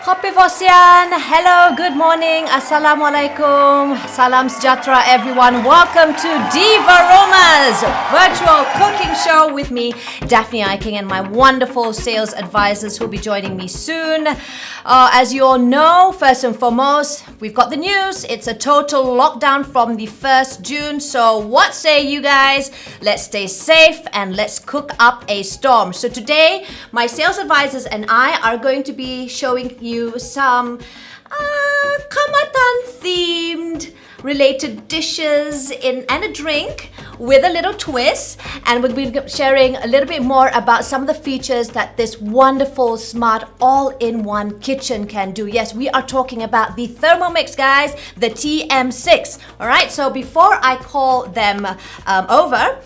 Kopivosian, hello, good morning, assalamualaikum, salam sejahtera everyone. Welcome to Divaroma's virtual cooking show with me, Daphne, Iking, and my wonderful sales advisors who'll be joining me soon. As you all know, first and foremost, we've got the news. It's a total lockdown from the 1st June. So what say you guys? Let's stay safe and let's cook up a storm. So today, my sales advisors and I are going to be showing you some Kaamatan themed related dishes and a drink with a little twist, and we'll be sharing a little bit more about some of the features that this wonderful, smart, all-in-one kitchen can do. Yes, we are talking about the Thermomix, guys, the TM6. All right, so before I call them over,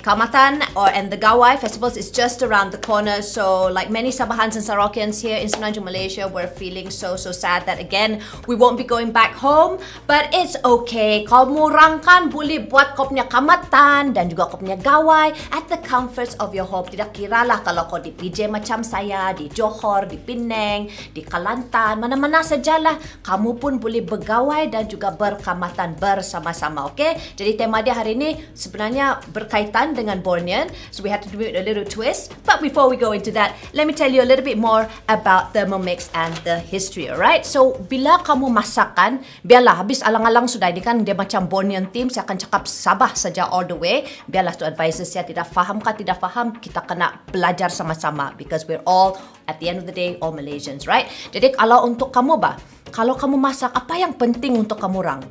Kaamatan and the Gawai festivals is just around the corner. So like many Sabahans and Sarakians here in Semenanjung Malaysia, we're feeling so sad that again we won't be going back home, but it's okay. Kamu orang kan boleh buat kau punya Kaamatan dan juga kau punya Gawai at the comforts of your home. Tidak kiralah kalau kau di PJ macam saya, di Johor, di Penang, di Kelantan, mana-mana sajalah, kamu pun boleh bergawai dan juga berkaamatan bersama-sama. Okay? Jadi tema dia hari ini sebenarnya berkaitan dengan Borneon, so we had to do it a little twist. But before we go into that, let me tell you a little bit more about Thermomix and the history. Alright, so bila kamu masakan, biarlah habis alang-alang sudah, ini kan dia macam Borneon theme. Saya akan cakap Sabah saja all the way. Biarlah tu advisor saya tidak faham kah tidak faham, kita kena belajar sama-sama because we're all at the end of the day all Malaysians, right? Jadi kalau untuk kamu kalau kamu masak, apa yang penting untuk kamu orang?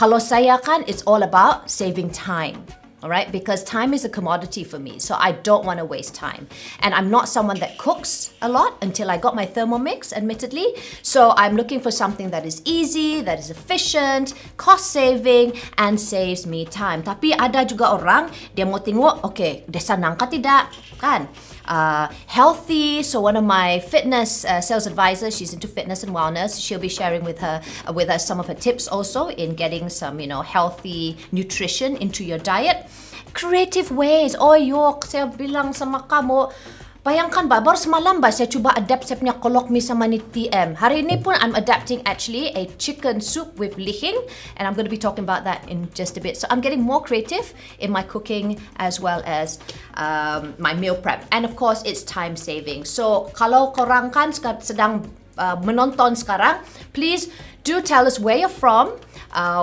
Kalau saya kan, it's all about saving time. Alright, because time is a commodity for me, so I don't want to waste time. And I'm not someone that cooks a lot until I got my Thermomix, admittedly. So I'm looking for something that is easy, that is efficient, cost-saving, and saves me time. Tapi ada juga orang, dia mau tengok, okay, dia senang kah tidak, kan? Healthy. So one of my fitness sales advisors, she's into fitness and wellness. She'll be sharing with us some of her tips also in getting some, healthy nutrition into your diet. Creative ways. Oh, saya bilang sama kamu, bayangkan baru semalam saya cuba adapt saya punya kolok mi sama ni TM. Hari ini pun I'm adapting actually a chicken soup with Lihing, and I'm going to be talking about that in just a bit. So I'm getting more creative in my cooking as well as my meal prep. And of course, it's time saving. So kalau korang kan sedang menonton sekarang, please do tell us where you're from,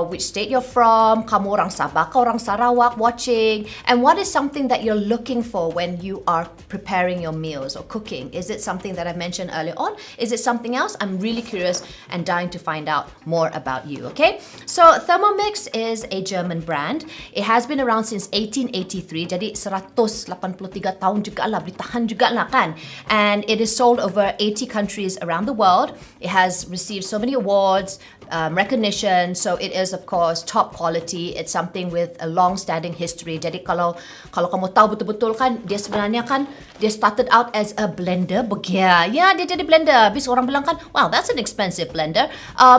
which state you're from, kamu orang Sabah, kau orang Sarawak watching, and what is something that you're looking for when you are preparing your meals or cooking? Is it something that I mentioned earlier on? Is it something else? I'm really curious and dying to find out more about you, okay? So Thermomix is a German brand. It has been around since 1883, jadi 183 tahun juga lah, bertahan juga lah kan? And it is sold over 80 countries around the world. It has received so many awards, recognition, so it is of course top quality. It's something with a long-standing history. Jadi kalau kamu tahu betul-betul kan, dia sebenarnya kan dia started out as a blender. Ya, dia jadi blender. Habis orang bilang kan, wow, that's an expensive blender.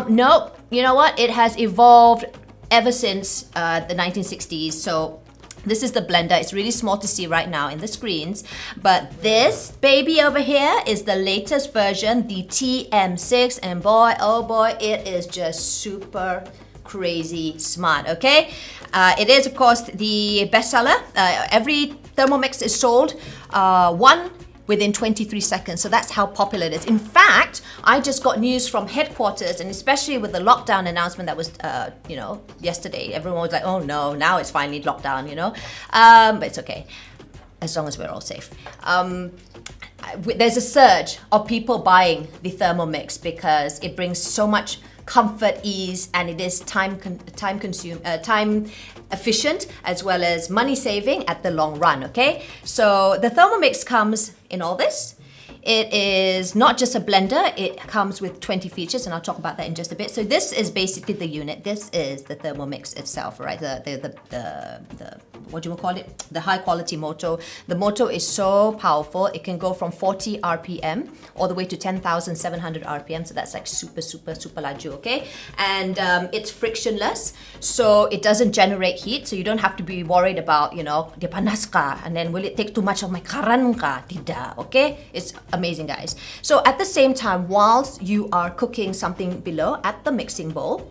No, you know what? It has evolved ever since the 1960s. So this is the blender. It's really small to see right now in the screens. But this baby over here is the latest version, the TM6. And boy, oh boy, it is just super crazy smart, okay? It is, of course, the bestseller. Every Thermomix is sold one within 23 seconds. So that's how popular it is. In fact, I just got news from headquarters, and especially with the lockdown announcement that was, yesterday. Everyone was like, oh no, now it's finally lockdown, but it's okay, as long as we're all safe. There's a surge of people buying the Thermomix because it brings so much comfort, ease, and it is time efficient as well as money saving at the long run, okay? So the Thermomix comes in all this. It is not just a blender, it comes with 20 features, and I'll talk about that in just a bit. So this is basically the unit. This is the Thermomix itself, right? The what do you call it? The high quality motor. The motor is so powerful. It can go from 40 RPM all the way to 10,700 RPM. So that's like super laju, okay? And it's frictionless, so it doesn't generate heat. So you don't have to be worried about, you know, dia panas ka, and then will it take too much of my karan ka? Tidak, okay? It's amazing, guys. So at the same time, whilst you are cooking something below at the mixing bowl,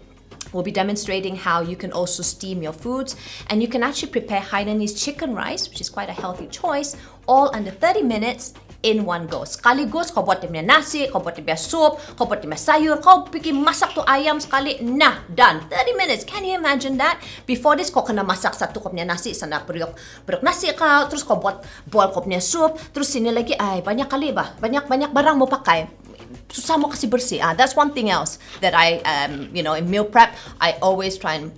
we'll be demonstrating how you can also steam your foods, and you can actually prepare Hainanese chicken rice, which is quite a healthy choice, all under 30 minutes in one go. Sekaligus kau buat dia punya nasi, kau buat dia punya soup, kau buat dia punya sayur, kau pergi masak tu ayam sekali, nah, done. 30 minutes. Can you imagine that? Before this, kau kena masak satu kau punya nasi, sana periuk nasi kau, terus kau buat boil kau punya soup, terus sini lagi, banyak kali bah, banyak barang mau pakai. Susah mau kasih bersih. That's one thing else that I, you know, in meal prep, I always try and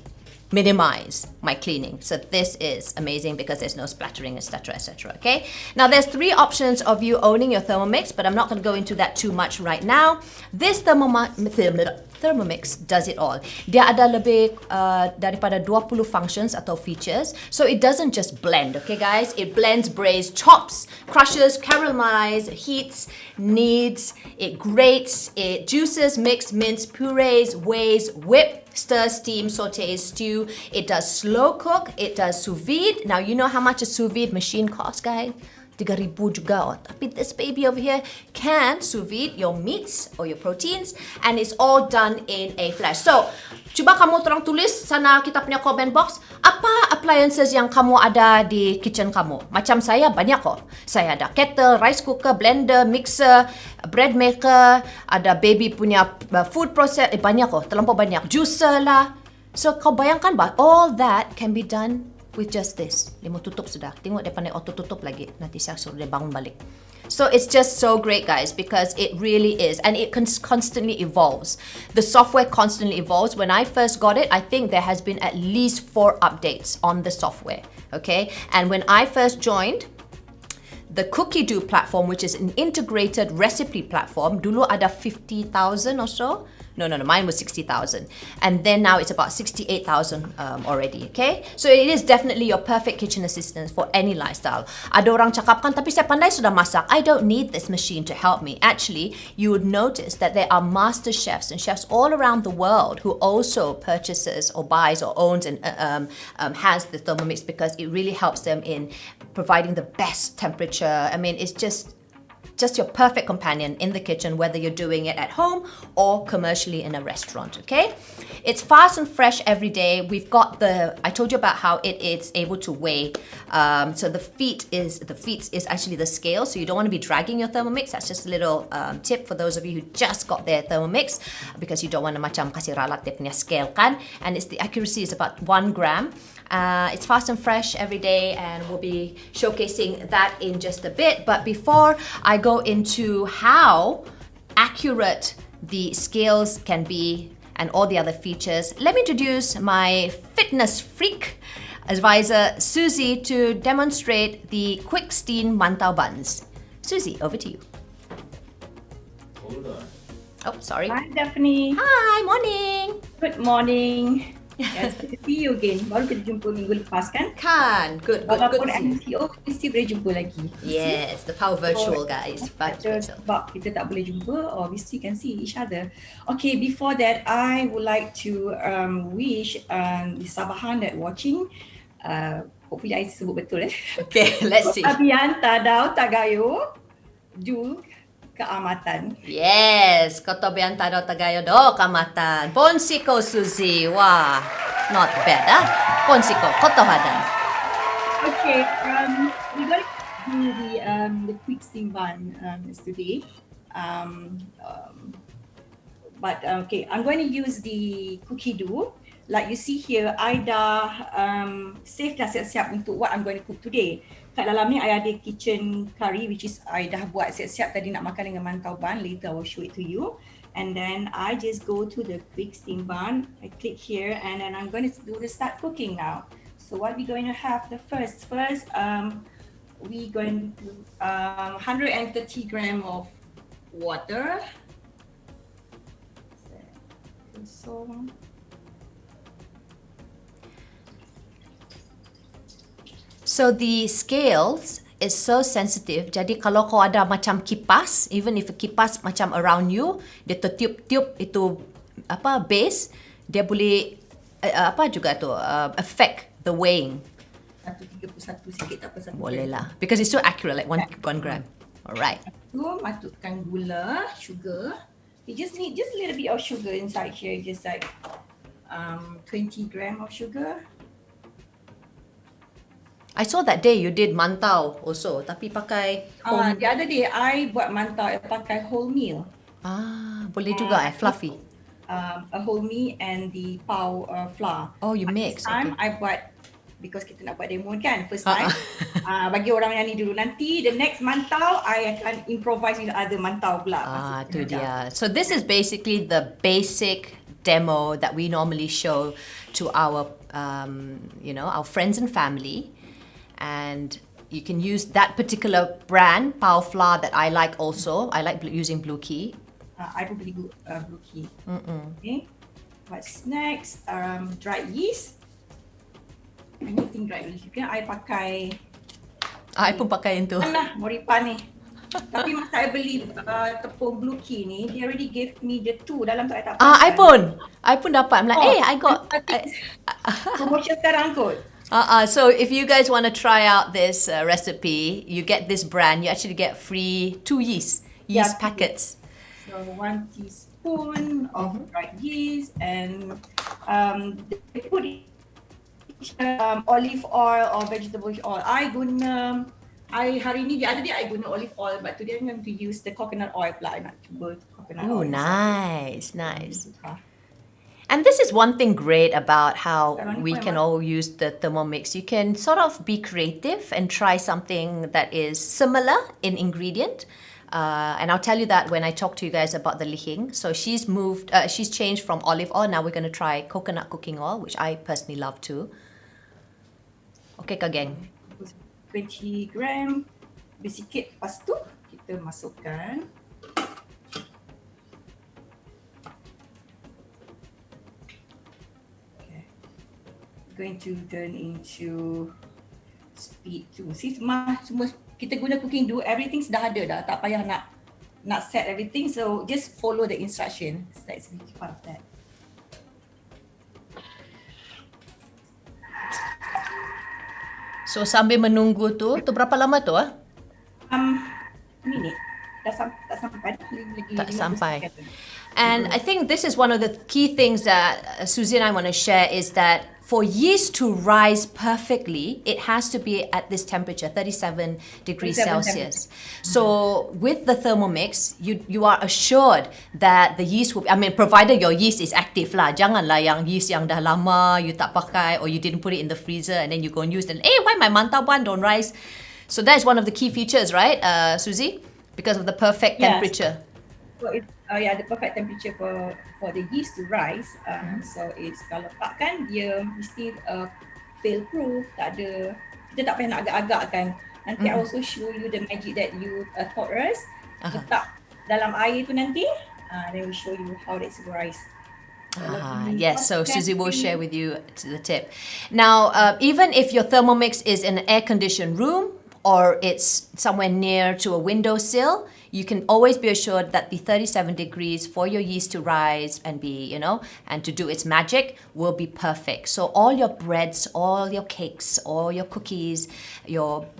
minimize my cleaning. So this is amazing because there's no splattering, etc., etc. Okay. Now there's 3 options of you owning your Thermomix, but I'm not going to go into that too much right now. This Thermomix does it all. Dia ada lebih daripada 20 functions atau features. So it doesn't just blend, okay guys? It blends, braise, chops, crushes, caramelizes, heats, kneads, it grates, it juices, mix, mince, purees, weighs, whip, stir, steam, saute, stew. It does slow cook, it does sous vide. Now you know how much a sous vide machine costs, guys? 3,000 juga. Oh. Tapi this baby over here can sous vide your meats or your proteins, and it's all done in a flash. So, cuba kamu terang tulis sana kita punya comment box, apa appliances yang kamu ada di kitchen kamu? Macam saya banyak kok. Saya ada kettle, rice cooker, blender, mixer, bread maker, ada baby punya food processor, banyak kok, terlampau banyak. Juicer lah. So, kau bayangkan bah, all that can be done with just this. Dia mau tutup sudah. Tengok dia pandai auto tutup lagi. Nanti saya suruh dia bangun balik. So it's just so great, guys, because it really is. And it constantly evolves. The software constantly evolves. When I first got it, I think there has been at least 4 updates on the software. Okay? And when I first joined, the Cookie Do platform, which is an integrated recipe platform, dulu ada 50,000 or so. No, mine was 60,000. And then now it's about 68,000 already, okay? So it is definitely your perfect kitchen assistant for any lifestyle. Ada orang cakapkan, tapi saya pandai sudah masak. I don't need this machine to help me. Actually, you would notice that there are master chefs and chefs all around the world who also purchases or buys or owns and has the Thermomix, because it really helps them in providing the best temperature. I mean, it's just your perfect companion in the kitchen, whether you're doing it at home or commercially in a restaurant, okay? It's fast and fresh every day. We've got I told you about how it is able to weigh. So the feet is actually the scale, so you don't want to be dragging your Thermomix. That's just a little tip for those of you who just got their Thermomix, because you don't want to macam kasih ralat dia punya scale kan. And the accuracy is about 1 gram. It's fast and fresh every day, and we'll be showcasing that in just a bit. But before I go into how accurate the scales can be and all the other features, let me introduce my fitness freak advisor, Suzie, to demonstrate the quick steam Mantou buns. Suzie, over to you. Hold on. Oh, sorry. Hi, Daphne. Hi, morning. Good morning. Yes, good to see you again. Baru kita jumpa minggu lepas kan? Kan, good Walaupun to see you. MCO, mesti boleh jumpa lagi. Yes, the power virtual, guys. Virtual. Sebab kita tak boleh jumpa, obviously can see each other. Okay, before that, I would like to wish the Sabahans that watching, hopefully I sebut betul Okay, let's see. Abian tadau tagayo du Kaamatan. Yes, koto biantado tagayo do Kaamatan. Ponsiko Suzie. Wah, not bad, huh? Ponsiko, koto hadan. Okay, we're going to do the quick steam bun today. Okay, I'm going to use the cookie dough. Like you see here, I dah save dah siap-siap untuk what I'm going to cook today. Kat dalam ni I ada kitchen curry, which is I dah buat siap-siap tadi nak makan dengan mantau bun. Later I will show it to you. And then I just go to the quick steam bun. I click here, and then I'm going to do the start cooking now. So what we're going to have first, we're going to 130 gram of water. So So the scales is so sensitive. Jadi kalau kau ada macam kipas, even if a kipas macam around you, dia tertiup-tiup itu apa base, dia boleh apa juga tu affect the weighing. 131 sikit tak apa. Boleh lah. Because it's so accurate, like 1 gram. Alright. Tu masukkan gula, sugar. You just need just a little bit of sugar inside here, just like 20 gram of sugar. I saw that day you did mantau also, tapi pakai The other day I buat mantau pakai whole meal. Boleh juga fluffy. A whole meal and the flour. Oh, you mix. This time I buat, because kita nak buat demo kan, first time. Bagi orang yang ni dulu, nanti the next mantau I akan improvise with other mantau pula. Tu dia. So this is basically the basic demo that we normally show to our our friends and family. And you can use that particular brand, Power Flour, that I like also. I like using Blue Key. I pun beli Blue Key. Okay. What's next? Dried yeast. Anything dried yeast. Okay, I pakai. I pun pakai yang tu. Mana Moripan ni. Tapi masa I beli tepung Blue Key ni, they already gave me the two. Dalam tu I tak pakai. I pun dapat. I'm like, I got. Promotion sekarang kot. So if you guys want to try out this recipe, you get this brand, you actually get free 2 yeast packets. So 1 teaspoon of dried yeast, and they put olive oil or vegetable oil. Hari ni, the other day I guna olive oil, but today I'm going to use the coconut oil pula. I nak cuba coconut oil. Oh, nice. And this is one thing great about how we can all use the Thermomix. You can sort of be creative and try something that is similar in ingredient. And I'll tell you that when I talk to you guys about the Lihing. So she's changed from olive oil. Now we're going to try coconut cooking oil, which I personally love too. Okay, Kak Geng. 20 gram. Sikit, lepas tu kita masukkan. Going to turn into speed 2. See, semua kita guna cooking do, everything dah ada dah, tak payah nak set everything, so just follow the instruction. That's part of that. So sambil menunggu tu berapa lama tu Minit. Tak sampai. Tak sampai. And I think this is one of the key things that Suzie and I want to share is that for yeast to rise perfectly, it has to be at this temperature, 37 degrees Celsius. So with the Thermomix, you are assured that the yeast will, provided your yeast is active lah. Janganlah yang yeast yang dah lama, you tak pakai, or you didn't put it in the freezer and then you go and use it. Why my mantau bun don't rise? So that's one of the key features, right, Suzie? Because of the perfect temperature. So the perfect temperature for the yeast to rise. So it's kalau letakkan dia mesti fail proof, tak ada, kita tak payah nak agak-agak kan. Nanti I also show you the magic that you taught us. Letak dalam air tu nanti, then we show you how that's rise. Yes, so Suzie will share with you the tip. Now, even if your Thermomix is in an air-conditioned room or it's somewhere near to a windowsill, you can always be assured that the 37 degrees for your yeast to rise and be, and to do its magic will be perfect. So all your breads, all your cakes, all your cookies,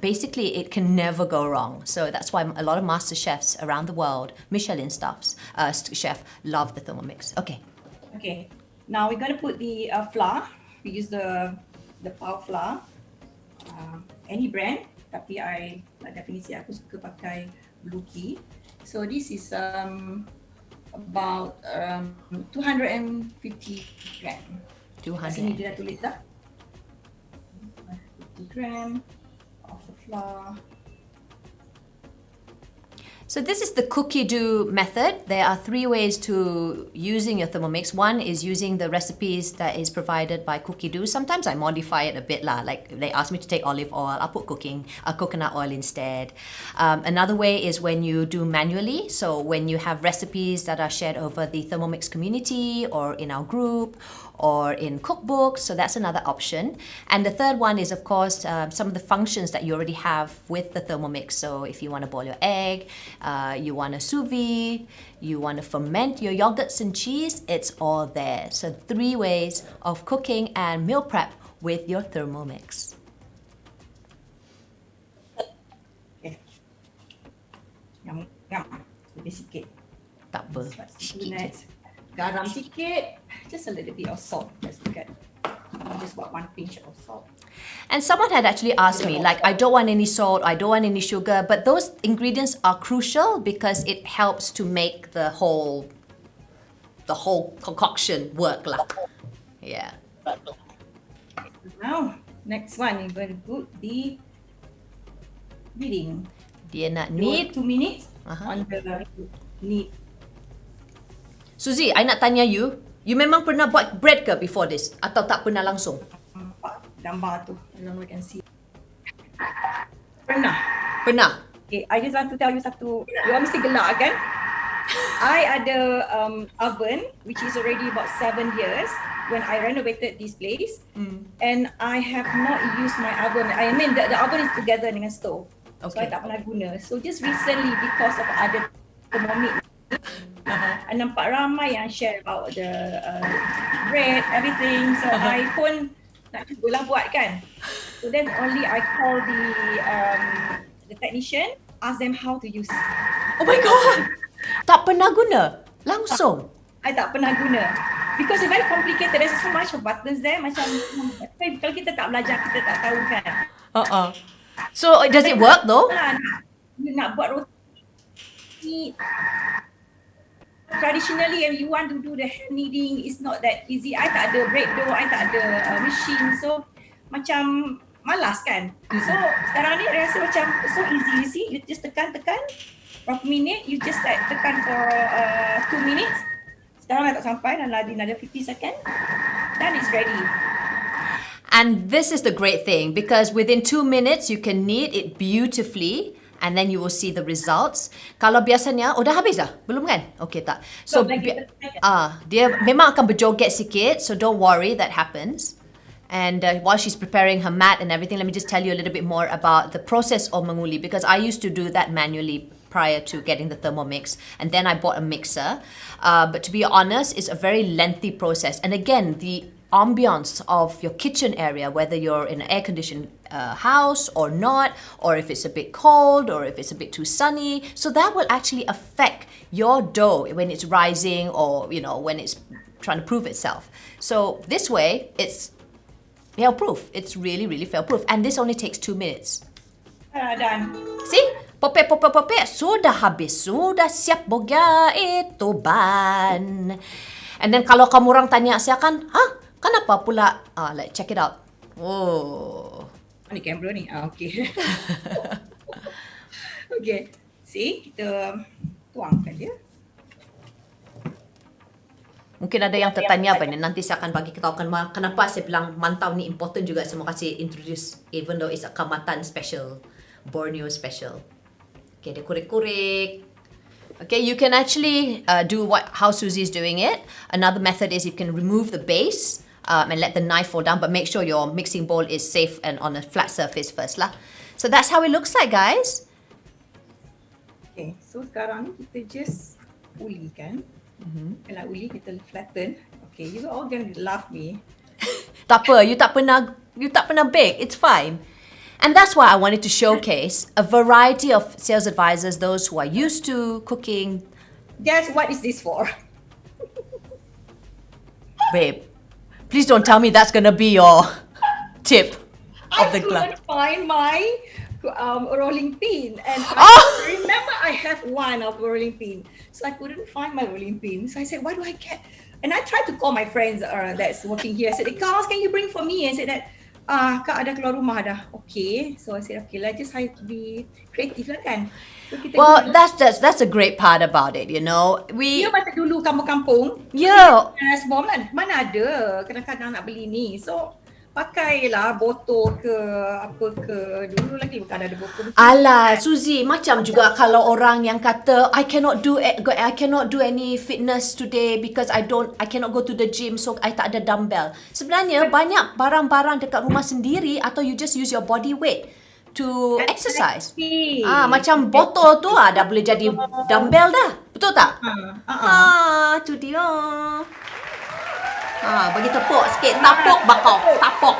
basically it can never go wrong. So that's why a lot of master chefs around the world, Michelin chef, love the Thermomix. Okay. Now we're going to put the flour. We use the Power Flour, any brand. Tapi definisi aku suka pakai Blue Key. So this is about 250 gram. 200. Sini dia dah tulis dah. 50 gram of the flour. So this is the cookie dough method. There are 3 ways to using your Thermomix. One is using the recipes that is provided by Cookie Dough. Sometimes I modify it a bit lah. Like they ask me to take olive oil, I'll put coconut oil instead. Another way is when you do manually. So when you have recipes that are shared over the Thermomix community or in our group, or in cookbooks. So that's another option. And the third one is, of course, some of the functions that you already have with the Thermomix. So if you want to boil your egg, you want to sous vide, you want to ferment your yogurts and cheese, it's all there. So 3 ways of cooking and meal prep with your Thermomix. Okay. Ngam. Lebih sikit. Tak apa. Sikit. Garam sikit. Just a little bit of salt. Let's look at. Just about 1 pinch of salt. And someone had actually asked me, like, I don't want any salt, I don't want any sugar, but those ingredients are crucial because it helps to make the whole concoction work lah. Yeah. Now, next one, you're going to put the kneading. Dia nak knead. 2 minutes on the knead. Suzie, I nak tanya you memang pernah buat bread ke before this? Atau tak pernah langsung? Gambar tu, I don't know if you can see. Pernah. Okay, I just want to tell you satu. You mesti gelak kan? I ada oven which is already about 7 years when I renovated this place, and I have not used my oven. I mean the oven is together dengan stove, so I tak pernah guna. So just recently because of ada Thermomix, I nampak ramai yang share about the bread, everything. So I pun nak cubalah buat kan. So then only I call the technician, ask them how to use. Oh my god! Tak pernah guna? Langsung? I tak pernah guna. Because it's very complicated. There's so much of buttons there. Macam kalau kita tak belajar, kita tak tahu kan. So does it work though? Nak buat roti traditionally, and you want to do the hand kneading, it's not that easy. I tak ada bread dough, I tak ada machine, so macam malas kan. So sekarang ni rasa macam so easy. You see, you just tekan berapa minit, you just tekan for 2 minutes. Sekarang dah tak sampai, another 50 seconds, then it's ready. And this is the great thing because within 2 minutes you can knead it beautifully. And then you will see the results. Kalau biasanya, dah habis dah? Belum kan? Okay tak. So, dia memang akan berjoget sikit. So don't worry, that happens. And while she's preparing her mat and everything, let me just tell you a little bit more about the process of menguli. Because I used to do that manually prior to getting the Thermomix. And then I bought a mixer. But to be honest, it's a very lengthy process. And again, the ambience of your kitchen area, whether you're in an air-conditioned house or not, or if it's a bit cold, or if it's a bit too sunny. So that will actually affect your dough when it's rising or, when it's trying to prove itself. So this way, it's fail-proof. It's really, really fail-proof. And this only takes 2 minutes. Done. See? Popet. Sudah habis. Sudah siap boga itu ban. And then kalau kamu orang tanya saya kan, kenapa pula? Let's check it out. Oh. Ni kamera ni. Okay. Okay. See, kita tuangkan dia. Mungkin ada yang tertanya apa ni. Nanti saya akan bagi tahu kenapa saya bilang Mantou ni important juga. Saya mau kasih introduce even though it's a Kaamatan special, Borneon special. Okay, dia kurik-kurik. Okay, you can actually do how Suzie is doing it. Another method is you can remove the base and let the knife fall down, but make sure your mixing bowl is safe and on a flat surface first lah. So that's how it looks like, guys. Okay, so sekarang ni kita just uli kan. Kalau uli kita flatten. Okay, you all going to laugh me. Tak apa, you tak pernah bake. It's fine. And that's why I wanted to showcase a variety of sales advisors, those who are used to cooking. Guess what is this for? Babe, please don't tell me that's going to be your tip of the glass. I couldn't find my rolling pin, and I remember I have one of rolling pin, so I couldn't find my rolling pin. So I said, "Why do I get?" And I tried to call my friends that's working here. I said, "Girls, can you bring for me?" I said that, "Kak ada keluar rumah dah." Okay, so I said, "Okay, let's just have to be creative lah kan." So well, that's a great part about it, you know. Ya, masa dulu kampung-kampung. Yeah. Semua mana ada kadang-kadang nak beli ni. So pakailah botol ke apa ke. Dulu lagi bukan ada botol. Alah, Suzie, macam juga kalau orang yang kata I cannot do any fitness today because I cannot go to the gym, so I tak ada dumbbell. Sebenarnya banyak barang-barang dekat rumah sendiri atau you just use your body weight to exercise. Macam botol tu dah boleh jadi dumbbell dah. Betul tak? Tu dia. Bagi tepuk sikit. Tapuk bakau. Tapuk.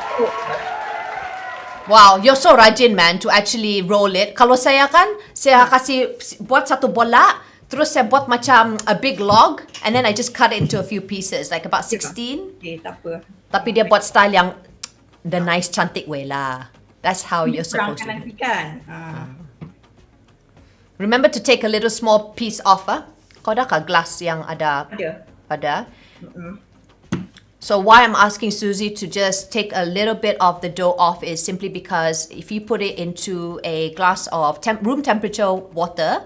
Wow, you're so rajin, man, to actually roll it. Kalau saya kan, saya kasih buat satu bola, terus saya buat macam a big log, and then I just cut it into a few pieces, like about 16. Okay, tak apa. Tapi dia buat style yang the nice cantik way lah. That's how you're supposed to do. Kan? Remember to take a little small piece off. Kau dah kah glass yang ada? Ada. So why I'm asking Suzie to just take a little bit of the dough off is simply because if you put it into a glass of room temperature water,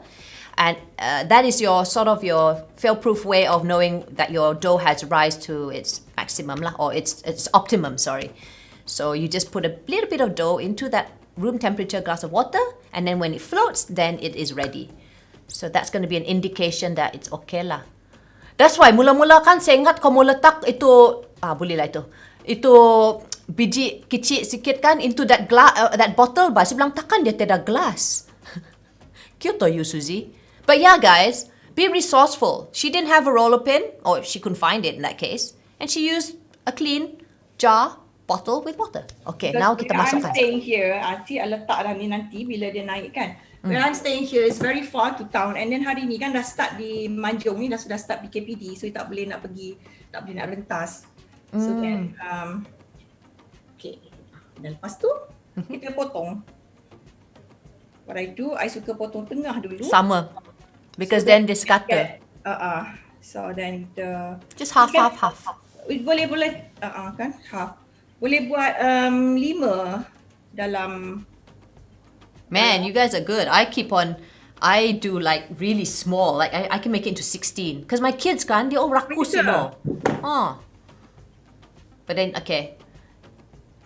and that is your sort of your fail-proof way of knowing that your dough has rise to its maximum lah, or its optimum. Sorry. So you just put a little bit of dough into that room temperature glass of water, and then when it floats, then it is ready. So that's going to be an indication that it's okay lah. That's why mula-mula kan saya ingat kau mau letak itu, boleh lah itu. Itu biji kecil sikit kan into that that bottle, bah saya bilang takkan dia tiada glass. Cute to you, Suzie. But yeah, guys, be resourceful. She didn't have a roller pin, or she couldn't find it in that case, and she used a clean jar bottle with water. Okay, now kita masukkan. I'm staying here. Nanti letak dah ni nanti bila dia naik kan. When I'm staying here, it's very far to town. And then hari ni kan dah start di Manjung ni, dah sudah start BKPD. So tak boleh nak pergi, tak boleh nak rentas. So then, okay. Dan lepas tu, kita potong. What I do, I suka potong tengah dulu. Sama. Because so then they scatter. So then the... Just half. Boleh kan, half. Boleh buat 5 dalam. Man, you guys are good. I do like really small. Like I can make it into 16. Because my kids kan, they all rakus, you know. But then, okay.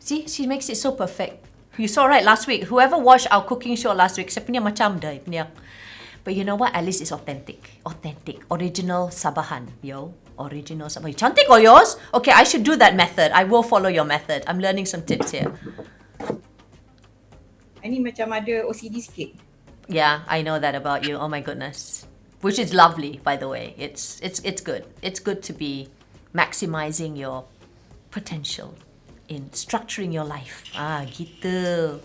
See, she makes it so perfect. You saw right last week. Whoever watched our cooking show last week, saya punya macam dah. But you know what? Alice is authentic. Original Sabahan, yo. Original Sabahan. Cantik oh yours? Okay, I should do that method. I will follow your method. I'm learning some tips here. Ini macam ada OCD sikit. Yeah, I know that about you. Oh my goodness. Which is lovely, by the way. It's good. It's good to be maximizing your potential in structuring your life. Gitu.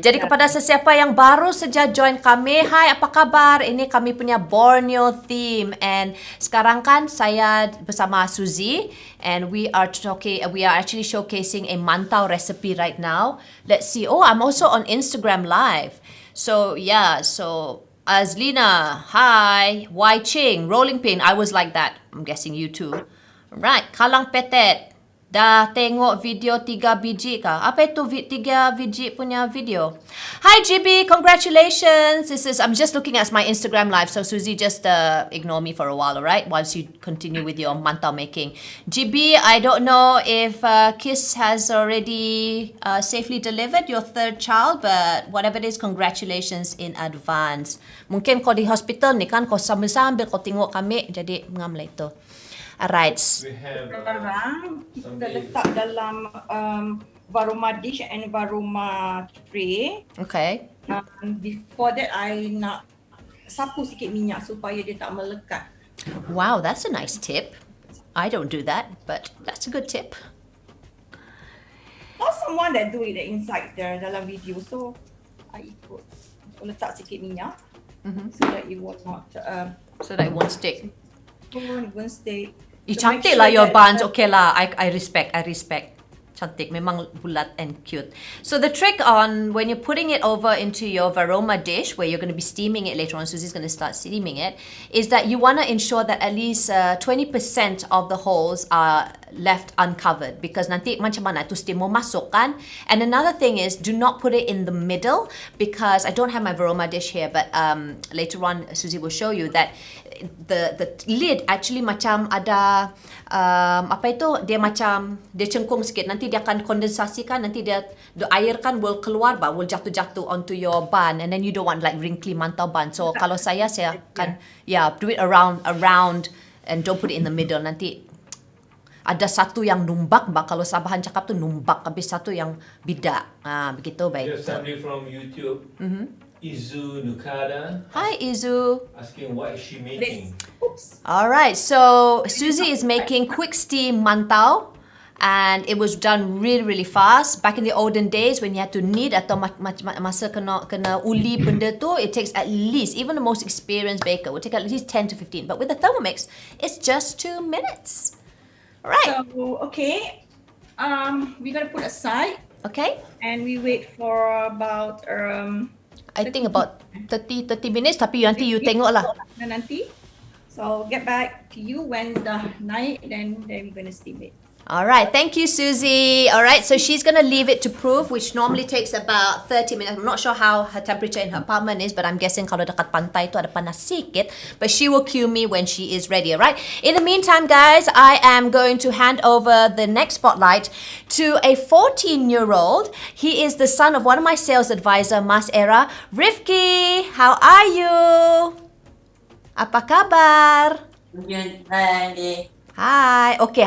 Jadi kepada sesiapa yang baru saja join kami, hai, apa kabar? Ini kami punya Borneon theme, and sekarang kan saya bersama Suzie, and we are actually showcasing a Mantou recipe right now. Let's see. Oh, I'm also on Instagram live. So yeah, Azlina, hi, Wai Ching, rolling pin. I was like that. I'm guessing you too. Right, Kalang Petet. Dah tengok video 3 biji kah? Apa itu 3 biji punya video? Hi GB, congratulations. I'm just looking at my Instagram live, so Suzie, just ignore me for a while, alright? Once you continue with your mantau making. GB, I don't know if Kiss has already safely delivered your 3rd child, but whatever it is, congratulations in advance. Mungkin kau di hospital ni kan, kau sambil-sambil kau tengok kami, jadi ngam lah itu. Alright. We have kita letak dalam varoma dish and varoma tray. Okay. Before that, I nak sapu sikit minyak supaya dia tak melekat. Wow, that's a nice tip. I don't do that, but that's a good tip. Or someone that do it inside there dalam video, so I ikut. Letak sikit minyak so that it will not. So that it won't stick. It won't stick. Cantik lah your buns. Okay lah, I respect. Cantik, memang bulat and cute. So the trick on when you're putting it over into your varoma dish, where you're going to be steaming it later on, Susie's going to start steaming it, is that you want to ensure that at least 20% of the holes are left uncovered because nanti macam mana tu steam mau masuk kan. And another thing is do not put it in the middle because I don't have my varoma dish here, but later on Suzie will show you that the lid actually macam ada apa itu, dia macam dia cengkung sikit, nanti dia akan kondensasikan, nanti dia the air kan will keluar will jatuh onto your bun, and then you don't want like wrinkly mantau bun. So kalau saya akan do it around and don't put it in the middle. Nanti ada satu yang numbak, kalau Sabahan cakap tu numbak, habis satu yang bidak. Begitu baik. There's somebody from YouTube, Izu Nukada. Hi Izu. Asking what is she making? Alright, so Suzie is making quick steam mantau. And it was done really fast. Back in the olden days when you had to knead atau masa kena uli benda tu, it takes at least, even the most experienced baker would take at least 10 to 15. But with the Thermomix, it's just 2 minutes. Alright. So, okay. We're going to put aside. Okay. And we wait for about I think about 30 minutes, tapi nanti you tengok lah. Nanti. So get back to you when the night, then we're going to steam it. Alright, thank you Suzie. Alright, so she's going to leave it to proof, which normally takes about 30 minutes. I'm not sure how her temperature in her apartment is, but I'm guessing kalau dekat pantai tu ada panas sikit. But she will cue me when she is ready, alright? In the meantime, guys, I am going to hand over the next spotlight to a 14-year-old. He is the son of one of my sales advisor, Mas Era. Rifqi, how are you? Apa kabar? Hai, okay.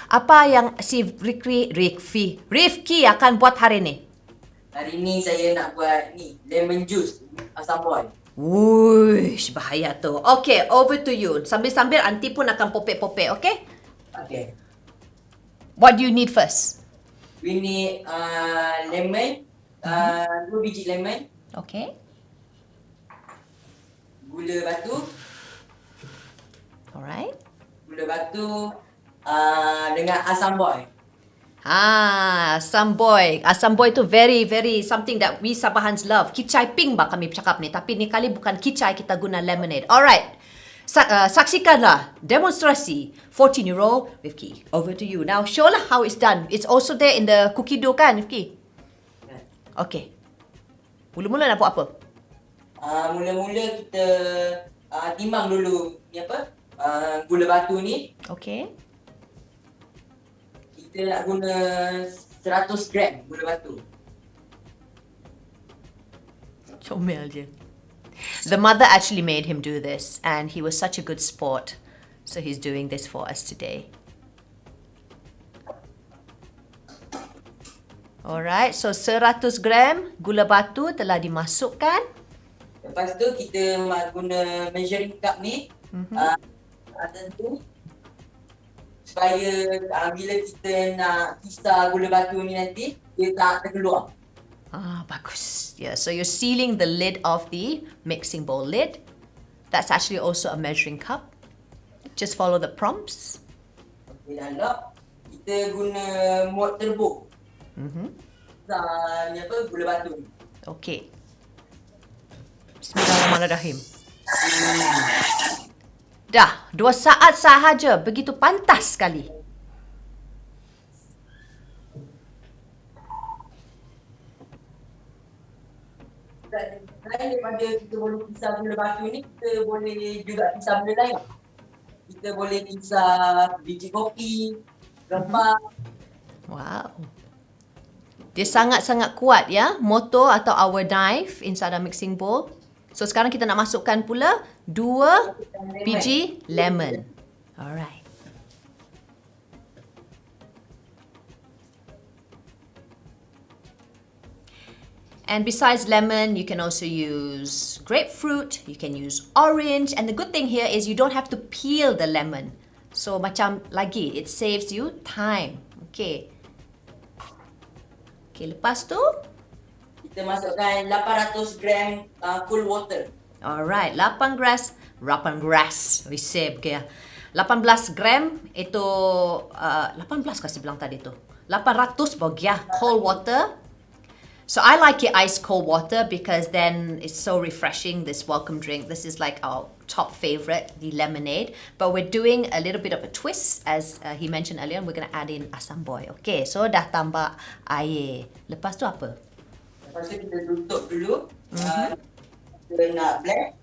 Apa yang si Rifqi akan buat hari ni? Hari ni saya nak buat ni, lemon juice, asam boy. Wuish, bahaya tu. Okay, over to you. Sambil-sambil auntie pun akan popek-popek, okay? Okay. What do you need first? We need lemon, 2 biji lemon, Okay. gula batu, Alright. gula batu dengan asam boy. Asam boy. Asam boy tu very something that we Sabahans love. Kit Cai Ping kami cakap ni. Tapi ni kali bukan Kit Cai, kita guna lemonade. Alright. Saksikanlah demonstrasi 14-year-old Rifqi. Over to you. Now show lah how it's done. It's also there in the cookie dough kan Rifqi? Okay. Mula-mula nak buat apa? Mula-mula kita timbang dulu ni apa? Gula batu ni. Okay. Kita nak guna 100 gram gula batu. Comel je. The mother actually made him do this and he was such a good sport. So he's doing this for us today. Alright, so 100 gram gula batu telah dimasukkan. Lepas tu kita guna measuring cup ni. Tentu supaya bila kita nak kisar gula batu ni nanti dia tak terkeluar. Bagus. Yeah, so you're sealing the lid of the mixing bowl lid. That's actually also a measuring cup. Just follow the prompts. Okay, dah lock. Kita guna mod turbo. Kisar ni apa, gula batu ni. Okay. Bismillahirrahmanirrahim. Dah, 2 saat sahaja. Begitu pantas sekali. Selain daripada kita boleh kisar gula batu ni, kita boleh juga kisar benda lain. Kita boleh kisar biji kopi, rempah. Wow. Dia sangat-sangat kuat ya, motor atau our knife inside a mixing bowl. So sekarang kita nak masukkan pula 2 biji lemon. Alright. And besides lemon, you can also use grapefruit, you can use orange. And the good thing here is you don't have to peel the lemon. So macam lagi, it saves you time. Okay. Okay, lepas tu Kita masukkan 800 gram cool water. alright, 18 gram itu 18 kasih bilang tadi tu. 800 bagia cold water. So I like it ice cold water because then it's so refreshing, this welcome drink. This is like our top favorite, the lemonade. But we're doing a little bit of a twist, as he mentioned earlier. We're going to add in asam boy. Okay, so dah tambah air. Lepas tu apa? Lepas tu kita tutup dulu. Kita nak blend.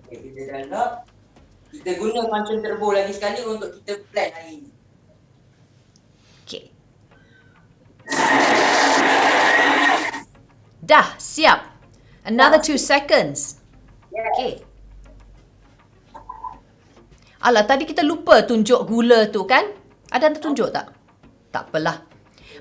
Okay, kita dah lock. Kita guna macam turbo lagi sekali untuk kita blend hari ni. Okay. Dah, siap. Another 2 seconds. Okay. Alah, tadi kita lupa tunjuk gula tu kan? Ada yang tertunjuk tak? Tak apalah.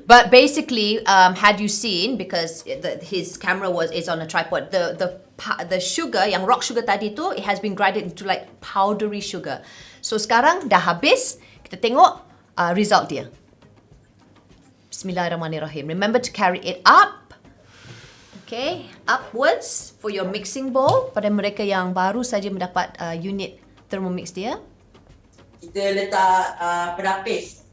But basically, had you seen, because his camera is on a tripod, the sugar, yang rock sugar tadi tu, it has been grinded into like powdery sugar. So sekarang dah habis, kita tengok result dia. Bismillahirrahmanirrahim. Remember to carry it up. Okay, upwards for your mixing bowl. Pada mereka yang baru saja mendapat unit Thermomix dia. Kita letak penapis.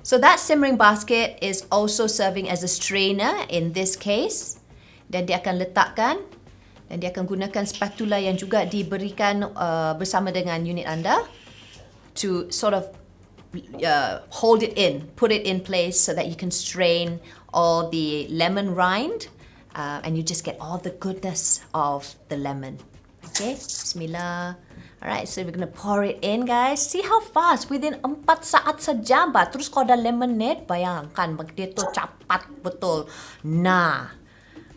So that simmering basket is also serving as a strainer in this case. Dan dia akan letakkan dan dia akan gunakan spatula yang juga diberikan bersama dengan unit anda to sort of hold it in, put it in place so that you can strain all the lemon rind and you just get all the goodness of the lemon. Okay, bismillah. Alright, so we're gonna pour it in, guys. See how fast, within 4 saat saja, terus kalau ada lemonade, bayangkan, dia tu cepat betul. Nah,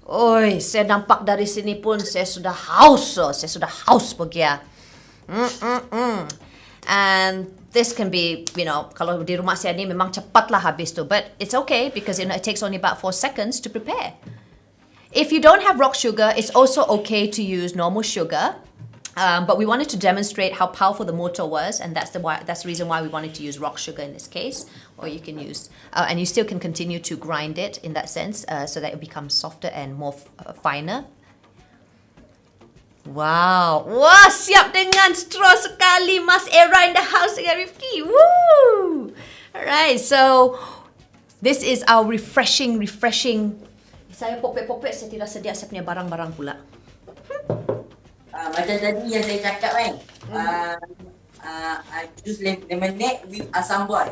oi, saya nampak dari sini pun saya sudah haus begia. And this can be, kalau di rumah saya ni memang cepatlah habis tu. But it's okay because it takes only about 4 seconds to prepare. If you don't have rock sugar, it's also okay to use normal sugar. But we wanted to demonstrate how powerful the motor was, and that's the reason why we wanted to use rock sugar in this case. Or you can use, and you still can continue to grind it in that sense, so that it becomes softer and more finer. Wow. Wah, siap dengan straw sekali. Mas Era in the house dengan Rifqi. Woo! Alright, so this is our refreshing. Saya popek-popek, saya tidak sedia saya punya barang-barang pula. Macam tadi yang saya cakap kan, I choose lemonade with asam boy.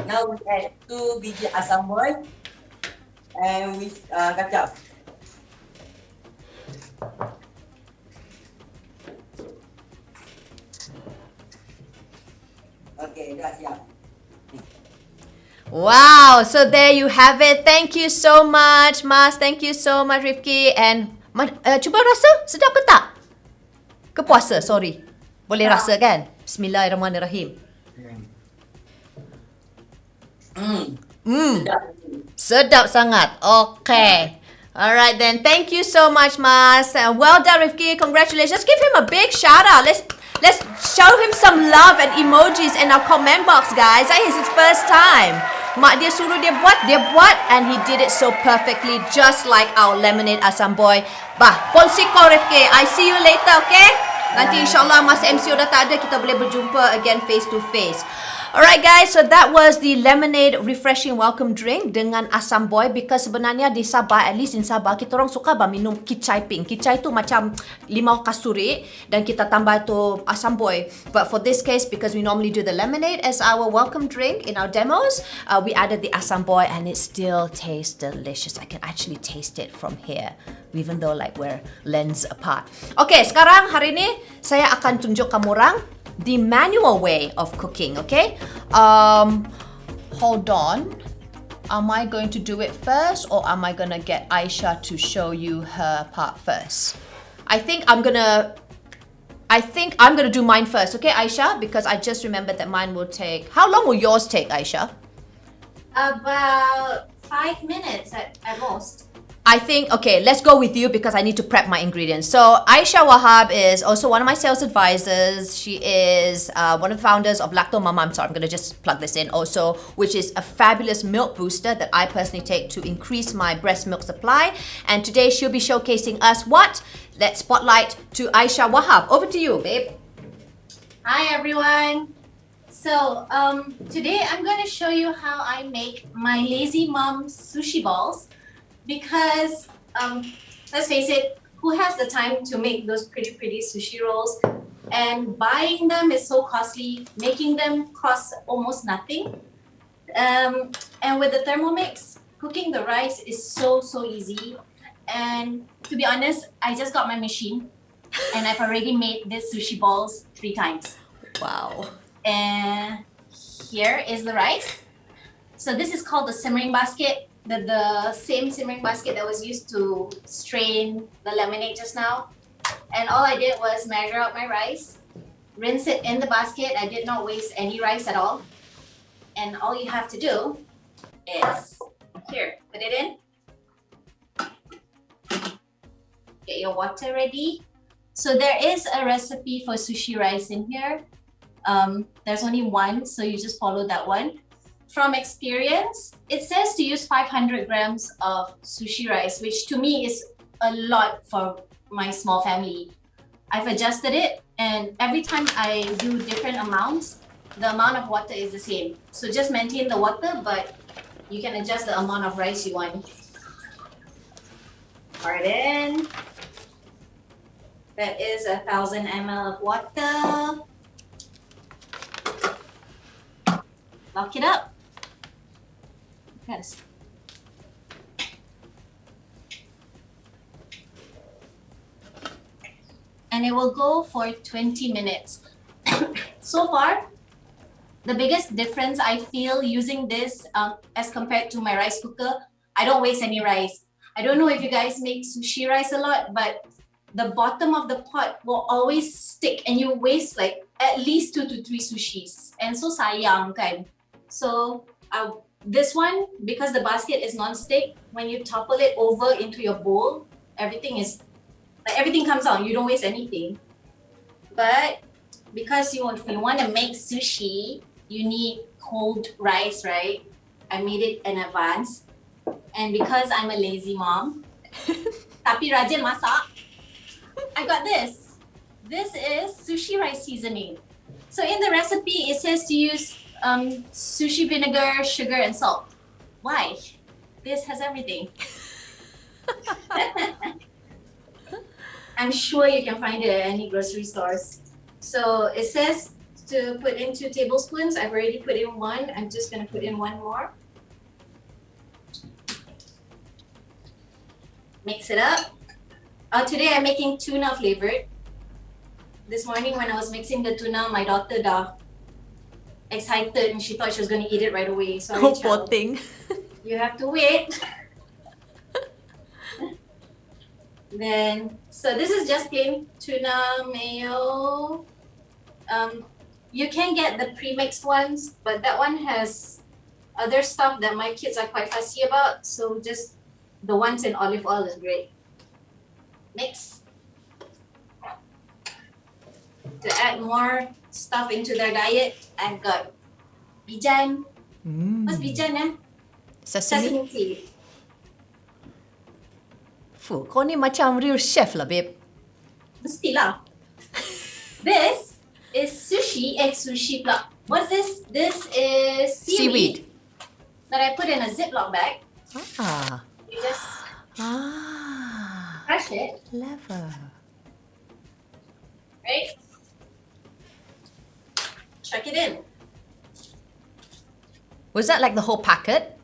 Now we add 2 biji asam boy and with kacang. Okay, dah siap. Wow, so there you have it. Thank you so much, Mas. Thank you so much, Rifqi. And cuba rasa, sedap ke tak? Kepuasa, sorry. Boleh rasa kan? Bismillahirrahmanirrahim. Sedap sangat. Okay. Alright then. Thank you so much, Mas. Well done, Rifqi. Congratulations. Let's give him a big shout out. Let's show him some love and emojis in our comment box, guys. It's his first time. Mak dia suruh dia buat, and he did it so perfectly, just like our lemonade asam boy. Ponsi ko, Rifqi. I see you later, okay? Nanti insyaAllah masa MCO dah tak ada, kita boleh berjumpa again face to face. Alright guys, so that was the lemonade refreshing welcome drink dengan asam boy, because sebenarnya di Sabah, at least in Sabah, kita orang suka minum Kit Cai Ping. Kit Cai tu macam limau kasturi dan kita tambah tu asam boy. But for this case, because we normally do the lemonade as our welcome drink in our demos, we added the asam boy and it still tastes delicious. I can actually taste it from here, even though like we're lens apart. Okay, sekarang hari ni saya akan tunjuk kamu orang the manual way of cooking, okay? Hold on. Am I going to do it first, or am I gonna get Aisyah to show you her part first? I think I'm gonna do mine first, okay, Aisyah? Because I just remembered that mine will take... How long will yours take, Aisyah? About 5 minutes at most. I think, okay, let's go with you because I need to prep my ingredients. So Aisyah Wahab is also one of my sales advisors. She is one of the founders of Lacto Mama. I'm sorry, I'm going to just plug this in also, which is a fabulous milk booster that I personally take to increase my breast milk supply. And today she'll be showcasing us what? Let's spotlight to Aisyah Wahab. Over to you, babe. Hi everyone. So today I'm going to show you how I make my lazy mom sushi balls, because let's face it, who has the time to make those pretty sushi rolls? And buying them is so costly. Making them costs almost nothing. And with the Thermomix, cooking the rice is so easy. And to be honest, I just got my machine and I've already made these sushi balls 3 times. Wow. And here is the rice. So this is called the simmering basket, the same simmering basket that was used to strain the lemonade just now. And all I did was measure out my rice, rinse it in the basket. I did not waste any rice at all. And all you have to do is, here, put it in. Get your water ready. So there is a recipe for sushi rice in here. There's only one, so you just follow that one. From experience, it says to use 500 grams of sushi rice, which to me is a lot for my small family. I've adjusted it, and every time I do different amounts, the amount of water is the same. So just maintain the water, but you can adjust the amount of rice you want. Pour it in. That is 1,000 ml of water. Lock it up. Yes. And it will go for 20 minutes. So far, the biggest difference I feel using this as compared to my rice cooker, I don't waste any rice. I don't know if you guys make sushi rice a lot, but the bottom of the pot will always stick and you waste like at least 2 to 3 sushis. And so sayang kan. So this one, because the basket is non-stick, when you topple it over into your bowl, everything comes out. You don't waste anything. But because if you want to make sushi, you need cold rice, right? I made it in advance. And because I'm a lazy mom, tapi rajin masak, I got this. This is sushi rice seasoning. So in the recipe, it says to use sushi vinegar, sugar, and salt. Why? This has everything. I'm sure you can find it at any grocery stores. So it says to put in 2 tablespoons. I've already put in 1. I'm just going to put in 1 more. Mix it up. Today I'm making tuna flavored. This morning when I was mixing the tuna, my daughter dah excited and she thought she was going to eat it right away. Sorry, Oh, child. poor thing. You have to wait. Then, so this is just plain tuna mayo. You can get the pre-mixed ones, but that one has other stuff that my kids are quite fussy about. So just the ones in olive oil is great. Mix. To add more stuff into their diet, I've got bijan. What's bijan, eh? Sesame. Sesame seed. Fuh, kau ni macam real chef lah, babe. Mestilah. This is sushi pula. What's this? This is seaweed that I put in a Ziploc bag. Ah. You just crush it, Clever. right? Chuck it in. Was that like the whole packet?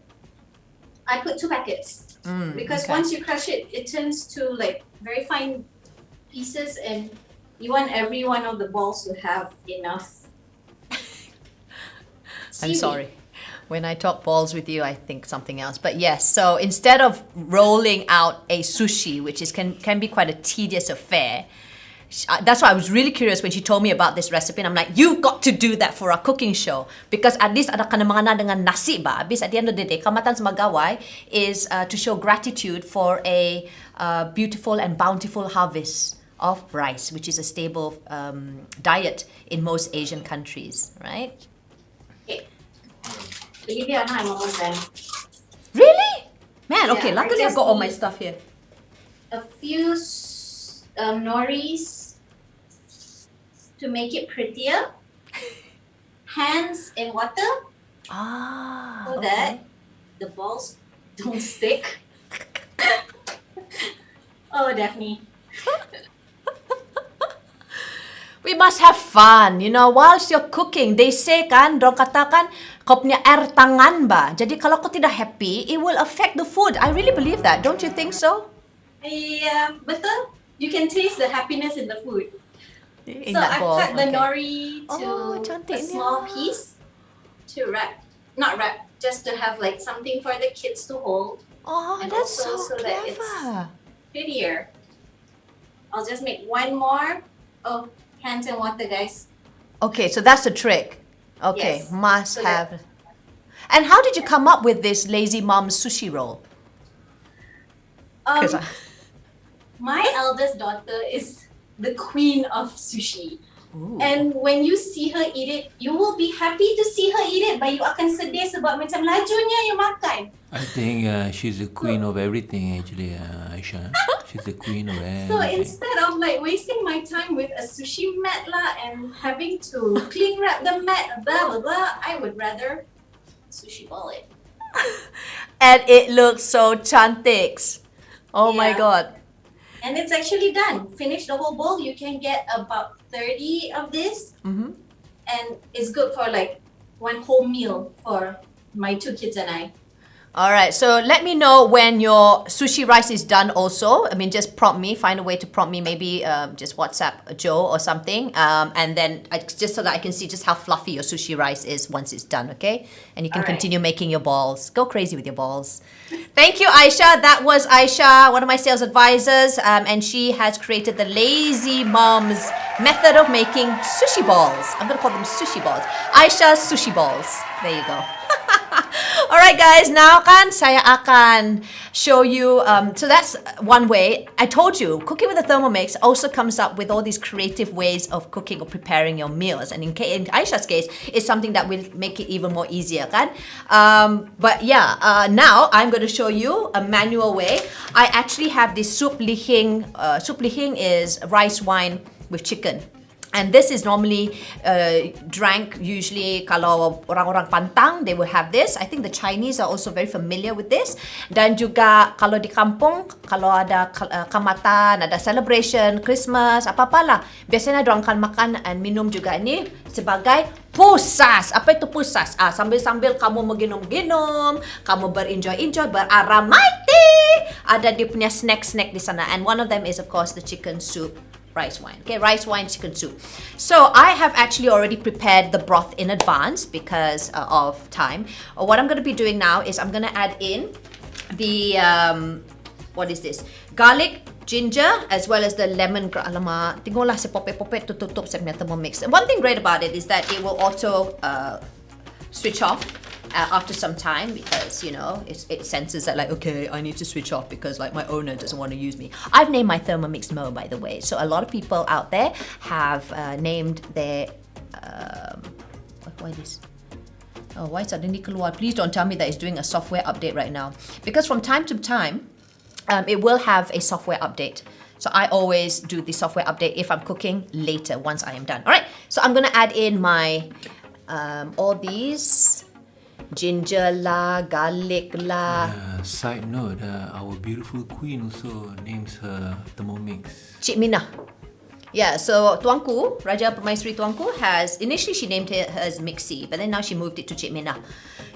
I put 2 packets because okay. once you crush it, it turns to like very fine pieces, and you want every one of the balls to have enough. I'm Seaweed. sorry. When I talk balls with you, I think something else. But yes, so instead of rolling out a sushi, which can be quite a tedious affair, that's why I was really curious when she told me about this recipe. And I'm like, you've got to do that for our cooking show. Because at least ada kena mengena dengan nasi ba. Habis at the end of the day, Kaamatan Semagawai is to show gratitude for a beautiful and bountiful harvest of rice, which is a stable diet in most Asian countries, right? Okay. Believe it or not, I'm almost done. Really? Man, Yeah, okay, I luckily I've just got all my need- stuff here. A few noris to make it prettier. Hands in water Ah, so okay. that the balls don't stick. Oh, Daphne. We must have fun, you know, whilst you're cooking. They say kan, dorang katakan, kau punya air tangan ba. Jadi kalau kau tidak happy, it will affect the food. I really believe that. Don't you think so? Yeah, betul. You can taste the happiness in the food. In So that I bowl, cut the okay. nori to Oh, a cantiknya. small piece to wrap. Not wrap, just to have like something for the kids to hold. Oh, And that's also so so that it's- clever. Prettier. I'll just make one more. Oh, hands and water, guys. Okay, so that's the trick. Okay, Yes. must So that- have. And how did you come up with this lazy mom sushi roll? 'Cause My eldest daughter is the queen of sushi. Ooh. And when you see her eat it, you will be happy to see her eat it, but you akan sedih sebab macam lajunya you makan. I think she's the queen of everything actually, Aisyah. She's the queen of So everything. instead of like wasting my time with a sushi mat lah and having to cling wrap the mat, blah blah blah, I would rather sushi ball it. And it looks so cantik. Oh my Yeah. god. And it's actually done. Finish the whole bowl. You can get about 30 of this, Mm-hmm. and it's good for like one whole meal for my 2 kids and I. All right, so let me know when your sushi rice is done also. I mean, just prompt me, find a way to prompt me, maybe just WhatsApp Joe or something. And then just so that I can see just how fluffy your sushi rice is once it's done, okay? And you can All right. continue making your balls. Go crazy with your balls. Thank you, Aisyah. That was Aisyah, one of my sales advisors. And she has created the Lazy Mom's method of making sushi balls. I'm going to call them sushi balls. Aisyah's sushi balls. There you go. Alright guys, now kan saya akan show you, so that's one way. I told you, cooking with the Thermomix also comes up with all these creative ways of cooking or preparing your meals. And in Aisha's case, it's something that will make it even more easier kan. But yeah, now I'm going to show you a manual way. I actually have this soup Lihing. Soup Lihing is rice wine with chicken. And this is normally drank usually kalau orang-orang pantang, they will have this. I think the Chinese are also very familiar with this. Dan juga kalau di kampung, kalau ada kaamatan, ada celebration, Christmas, apa-apalah. Biasanya diorang akan makan dan minum juga ni sebagai pusas. Apa itu pusas? Sambil-sambil kamu menginum-ginum, kamu berenjoy-enjoy, beraramati. Ada dia punya snack-snack di sana. And one of them is of course the chicken soup. Rice wine. Okay, rice wine chicken soup. So I have actually already prepared the broth in advance because of time. What I'm going to be doing now is I'm going to add in the, what is this? Garlic, ginger, as well as the lemon. Alamak, tengoklah saya popet-popet tutup saya punya Thermomix. And one thing great about it is that it will auto switch off after some time because, you know, it senses that like, okay, I need to switch off because like my owner doesn't want to use me. I've named my Thermomix Mo, by the way. So a lot of people out there have named their, why this? Oh, why suddenly keluar? Please don't tell me that it's doing a software update right now. Because from time to time, it will have a software update. So I always do the software update if I'm cooking later once I am done. All right, so I'm going to add in my, all these, ginger lah, garlic lah. Side note, our beautiful queen also names her Thermomix. Cik Minah. Yeah, so Tuanku, Raja Permaisuri Tuanku has, initially she named hers Mixi, but then now she moved it to Cik Minah.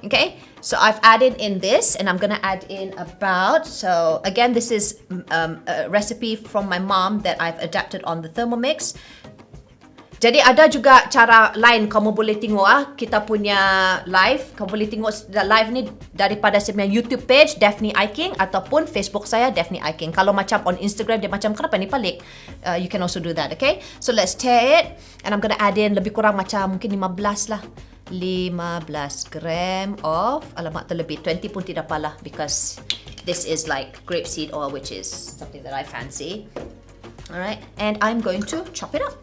Okay, so I've added in this and I'm gonna add in about, so again, this is a recipe from my mom that I've adapted on the Thermomix. Jadi ada juga cara lain kamu boleh tengok kita punya live. Kamu boleh tengok live ni daripada saya punya YouTube page Daphne Iking ataupun Facebook saya Daphne Iking. Kalau macam on Instagram dia macam kenapa ni pelik? You can also do that, okay? So let's tear it and I'm gonna add in lebih kurang macam mungkin 15 lah. 15 gram of, alamak terlebih, 20 pun tidak apalah because this is like grapeseed oil which is something that I fancy. Alright, and I'm going to chop it up.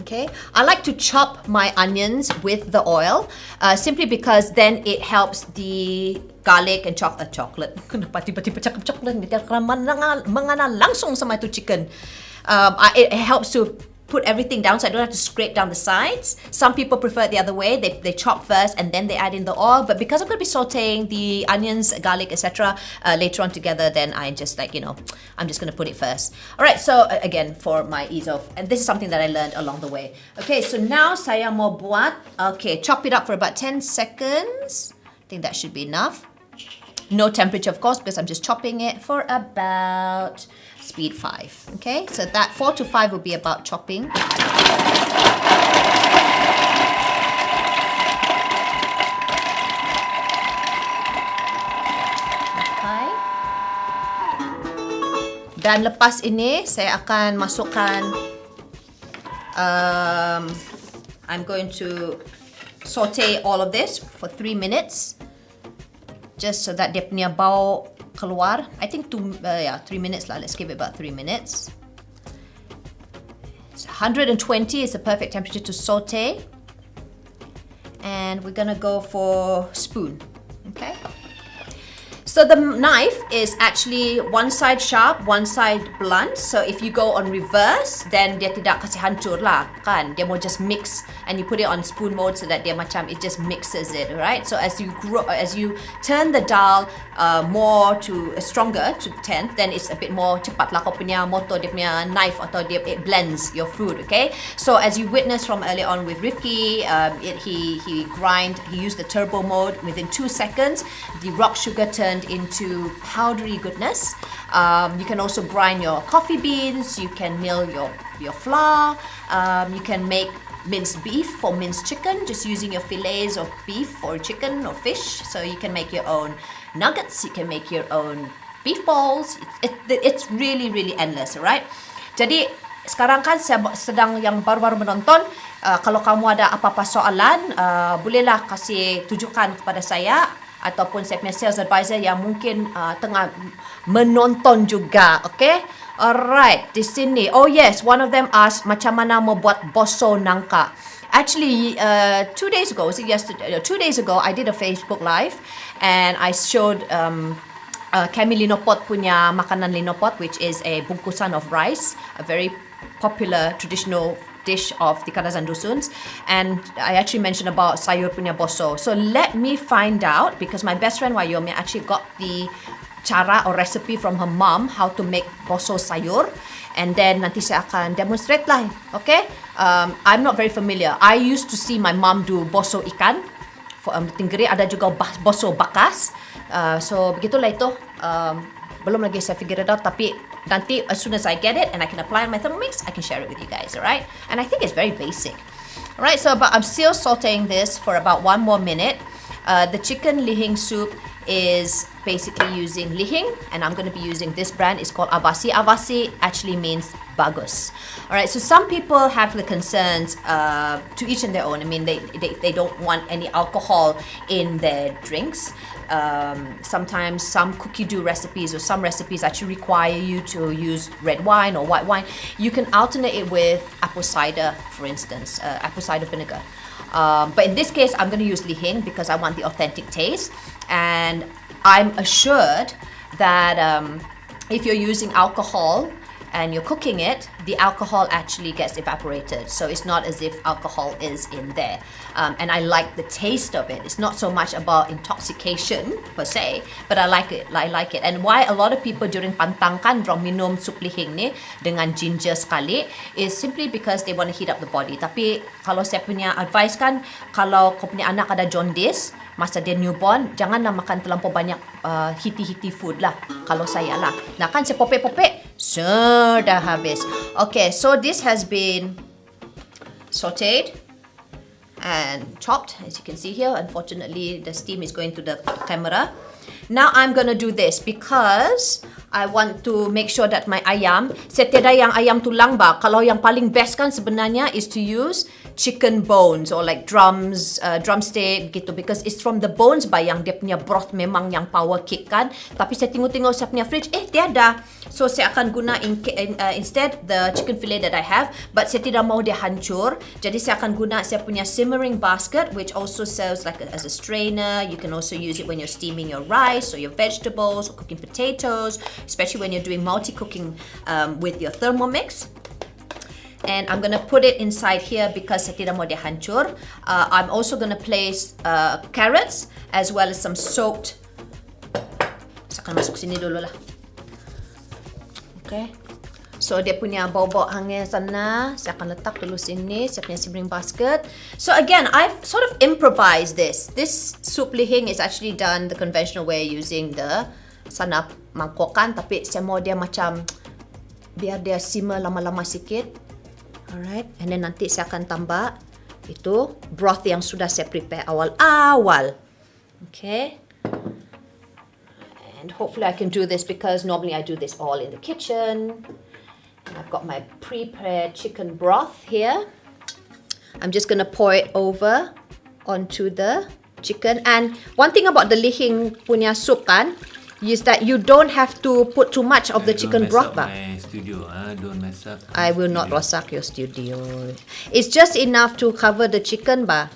Okay, I like to chop my onions with the oil simply because then it helps the garlic and chocolate. Kenapa tiba-tiba cakap chocolate ni? Dia mengenal langsung sama itu chicken. It helps to put everything down so I don't have to scrape down the sides. Some people prefer it the other way. They chop first and then they add in the oil. But because I'm going to be sauteing the onions, garlic, etc. Later on together, then I just like, I'm just going to put it first. All right, so again, for my ease of, and this is something that I learned along the way. Okay, so now saya mau buat, okay, chop it up for about 10 seconds. I think that should be enough. No temperature, of course, because I'm just chopping it for about speed 5. Okay, so that 4 to 5 will be about chopping. Okay. Dan lepas ini, saya akan masukkan, I'm going to saute all of this for 3 minutes. Just so that dia punya bau keluar. I think 3 minutes lah. Let's give it about 3 minutes. So 120 is the perfect temperature to saute. And we're gonna go for spoon. Okay. So the knife is actually one side sharp, one side blunt. So if you go on reverse, then dia tidak kasih hancur lah, kan? Dia mau just mix, and you put it on spoon mode so that dia macam it just mixes it, right? So as you turn the dial more to stronger to 10th, then it's a bit more cepat lah kau punya motor, dia punya knife atau it blends your food, okay? So as you witnessed from earlier on with Rifqi, he used the turbo mode. Within 2 seconds, the rock sugar turned into powdery goodness. You can also grind your coffee beans, you can mill your flour, you can make minced beef for minced chicken just using your fillets of beef or chicken or fish. So you can make your own nuggets, you can make your own beef balls. It's really endless, right? Jadi sekarang kan saya sedang yang baru-baru menonton, kalau kamu ada apa-apa soalan, bolehlah kasih tujukan kepada saya ataupun saya punya sales advisor yang mungkin tengah menonton juga, okay? Alright, di sini. Oh yes, one of them asked macam mana mau buat boso nangka. Actually, 2 days ago, was it yesterday? 2 days ago, I did a Facebook Live and I showed Kami Linopot punya makanan linopot, which is a bungkusan of rice, a very popular traditional dish of the Kadazan Dusuns, and I actually mentioned about sayur punya boso. So let me find out, because my best friend Wayomi actually got the cara or recipe from her mom how to make boso sayur, and then nanti saya akan demonstrate lah, okay? I'm not very familiar. I used to see my mom do boso ikan, tinggiri, ada juga boso bakas. So begitulah itu. Belum lagi saya figure it out, tapi nanti as soon as I get it and I can apply on my Thermomix, I can share it with you guys, alright? And I think it's very basic. Alright, so I'm still sauteing this for about 1 more minute. The chicken Lihing soup is basically using Lihing, and I'm going to be using this brand. It's called Avasi. Avasi actually means bagus. Alright, so some people have the concerns, to each and their own. I mean, they don't want any alcohol in their drinks. Sometimes some cookie dough recipes or some recipes actually require you to use red wine or white wine. You can alternate it with apple cider, for instance, apple cider vinegar. But in this case, I'm going to use Lihing because I want the authentic taste. And I'm assured that if you're using alcohol and you're cooking it, the alcohol actually gets evaporated. So it's not as if alcohol is in there. And I like the taste of it. It's not so much about intoxication per se, but I like it. And why a lot of people during pantang kan dorang minum sup Lihing ni dengan ginger sekali is simply because they want to heat up the body. Tapi kalau saya punya advice kan, kalau kau punya anak ada jaundice masa dia newborn, janganlah makan terlampau banyak heaty food lah. Kalau saya lah. Nah kan saya popek-popek, sudah habis. Okay, so this has been sauteed and chopped, as you can see here. Unfortunately, the steam is going to the camera. Now I'm gonna do this because I want to make sure that my ayam, setiada yang ayam tulang ba. Kalau yang paling best kan sebenarnya is to use chicken bones or like drumstick gitu, because it's from the bones ba yang dia punya broth memang yang power kick kan. Tapi saya tengok saya punya fridge, tiada. So saya akan guna instead the chicken fillet that I have, but saya tidak mau dia hancur. Jadi saya akan guna saya punya simmering basket, which also serves like as a strainer. You can also use it when you're steaming your rice or your vegetables or cooking potatoes, especially when you're doing multi-cooking with your Thermomix. And I'm gonna put it inside here because saya tidak mau dia hancur. I'm also gonna place carrots as well as some soaked. Saya akan masuk sini dulu lah. Okay. So dia punya bau-bau hangin sana, saya akan letak dulu sini, saya punya simmering basket. So again, I've sort of improvised this. This soup lihing is actually done the conventional way using the sana mangkokan, tapi saya mau dia macam biar dia simmer lama-lama sikit. Alright, and then nanti saya akan tambah itu broth yang sudah saya prepare awal-awal. Okay. And hopefully I can do this because normally I do this all in the kitchen. I've got my prepared chicken broth here. I'm just going to pour it over onto the chicken. And one thing about the lihing punya soup kan, is that you don't have to put too much of the chicken broth. Don't mess up my studio. Don't mess up. I will not rosak your studio. It's just enough to cover the chicken ba.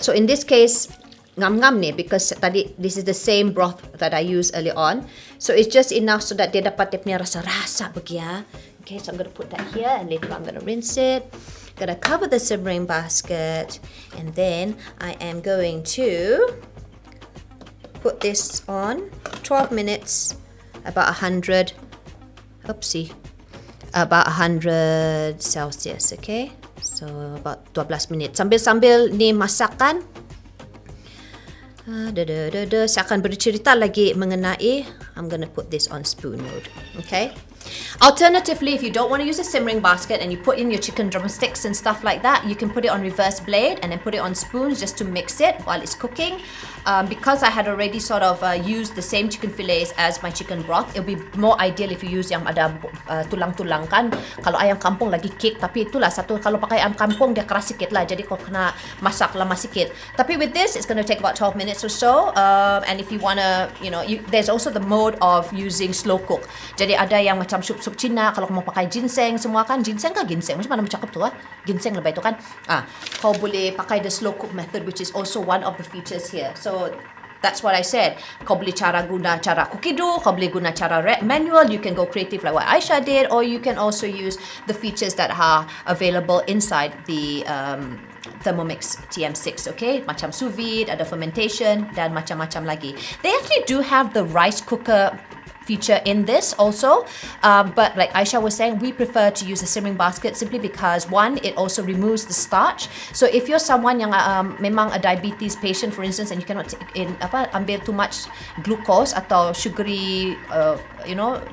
So in this case, ngam-ngam ni because tadi this is the same broth that I used earlier on. So it's just enough so that dia dapat dia punya rasa-rasa begia. Okay, so I'm going to put that here and later I'm going to rinse it. Going to cover the simmering basket and then I am going to put this on 12 minutes about 100 Celsius, okay? So about 12 minutes. Sambil-sambil ni masakan. Saya akan bercerita lagi mengenai, I'm going to put this on spoon mode, okay? Alternatively, if you don't want to use a simmering basket and you put in your chicken drumsticks and stuff like that, you can put it on reverse blade and then put it on spoons just to mix it while it's cooking. Because I had already sort of used the same chicken fillets as my chicken broth, it will be more ideal if you use yang ada tulang-tulang kan. Kalau ayam kampung lagi kick, tapi itulah satu, kalau pakai ayam kampung dia keras sikit lah, jadi kau kena masak lama sikit. Tapi with this, it's going to take about 12 minutes or so. And if you want to, there's also the mode of using slow cook. Jadi ada yang macam sup-sup Cina, kalau kamu pakai ginseng semua kan, ginseng kah ginseng? Macam mana cakap tu ginseng lebih tu kan. Kau boleh pakai the slow cook method which is also one of the features here. So that's what I said. Kau boleh guna cara cookie dough, kau boleh guna cara manual, you can go creative like what Aisyah did, or you can also use the features that are available inside the Thermomix TM6, okay? Macam sous vide, ada fermentation dan macam-macam lagi. They actually do have the rice cooker feature in this also, but like Aisyah was saying, we prefer to use a simmering basket simply because one, it also removes the starch. So if you're someone yang memang a diabetes patient for instance, and you cannot take in ambil too much glucose atau sugary,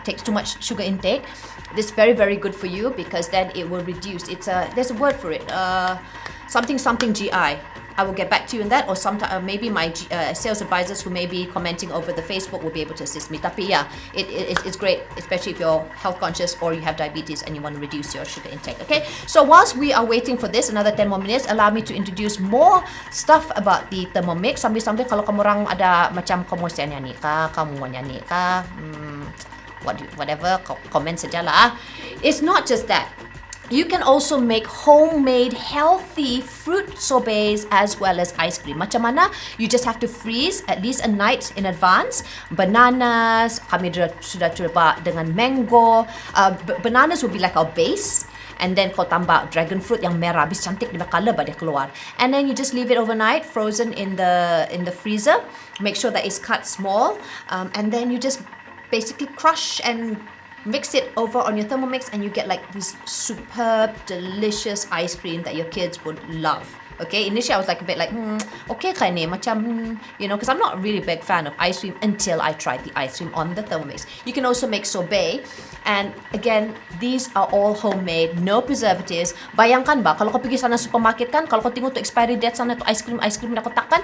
takes too much sugar intake, this is very very good for you because then it will reduce. There's a word for it, something GI. I will get back to you on that, or sometime maybe my sales advisors who may be commenting over the Facebook will be able to assist me. Tapi yeah, it's great, especially if you're health conscious or you have diabetes and you want to reduce your sugar intake. Okay, so whilst we are waiting for this, another 10 more minutes, allow me to introduce more stuff about the Thermomix. Sambil-sambil kalau kamu orang ada macam kamu nyanyi kah, kamu mau nyanyi kah, whatever, comment sajalah. It's not just that. You can also make homemade healthy fruit sorbets as well as ice cream. Macam mana? You just have to freeze at least a night in advance. Bananas, kami sudah coba dengan mango. Bananas will be like our base. And then kau tambah dragon fruit yang merah, habis cantik dia colour dia keluar. And then you just leave it overnight, frozen in the freezer. Make sure that it's cut small. And then you just basically crush and mix it over on your Thermomix and you get like this superb, delicious ice cream that your kids would love. Okay, initially I was like a bit like, okay kah ni, macam, because I'm not a really big fan of ice cream until I tried the ice cream on the Thermomix. You can also make sorbet, and again, these are all homemade, no preservatives. Bayangkan ba, kalau kau pergi sana supermarket kan, kalau kau tengok tu expiry date sana tu ice cream na kotak kan,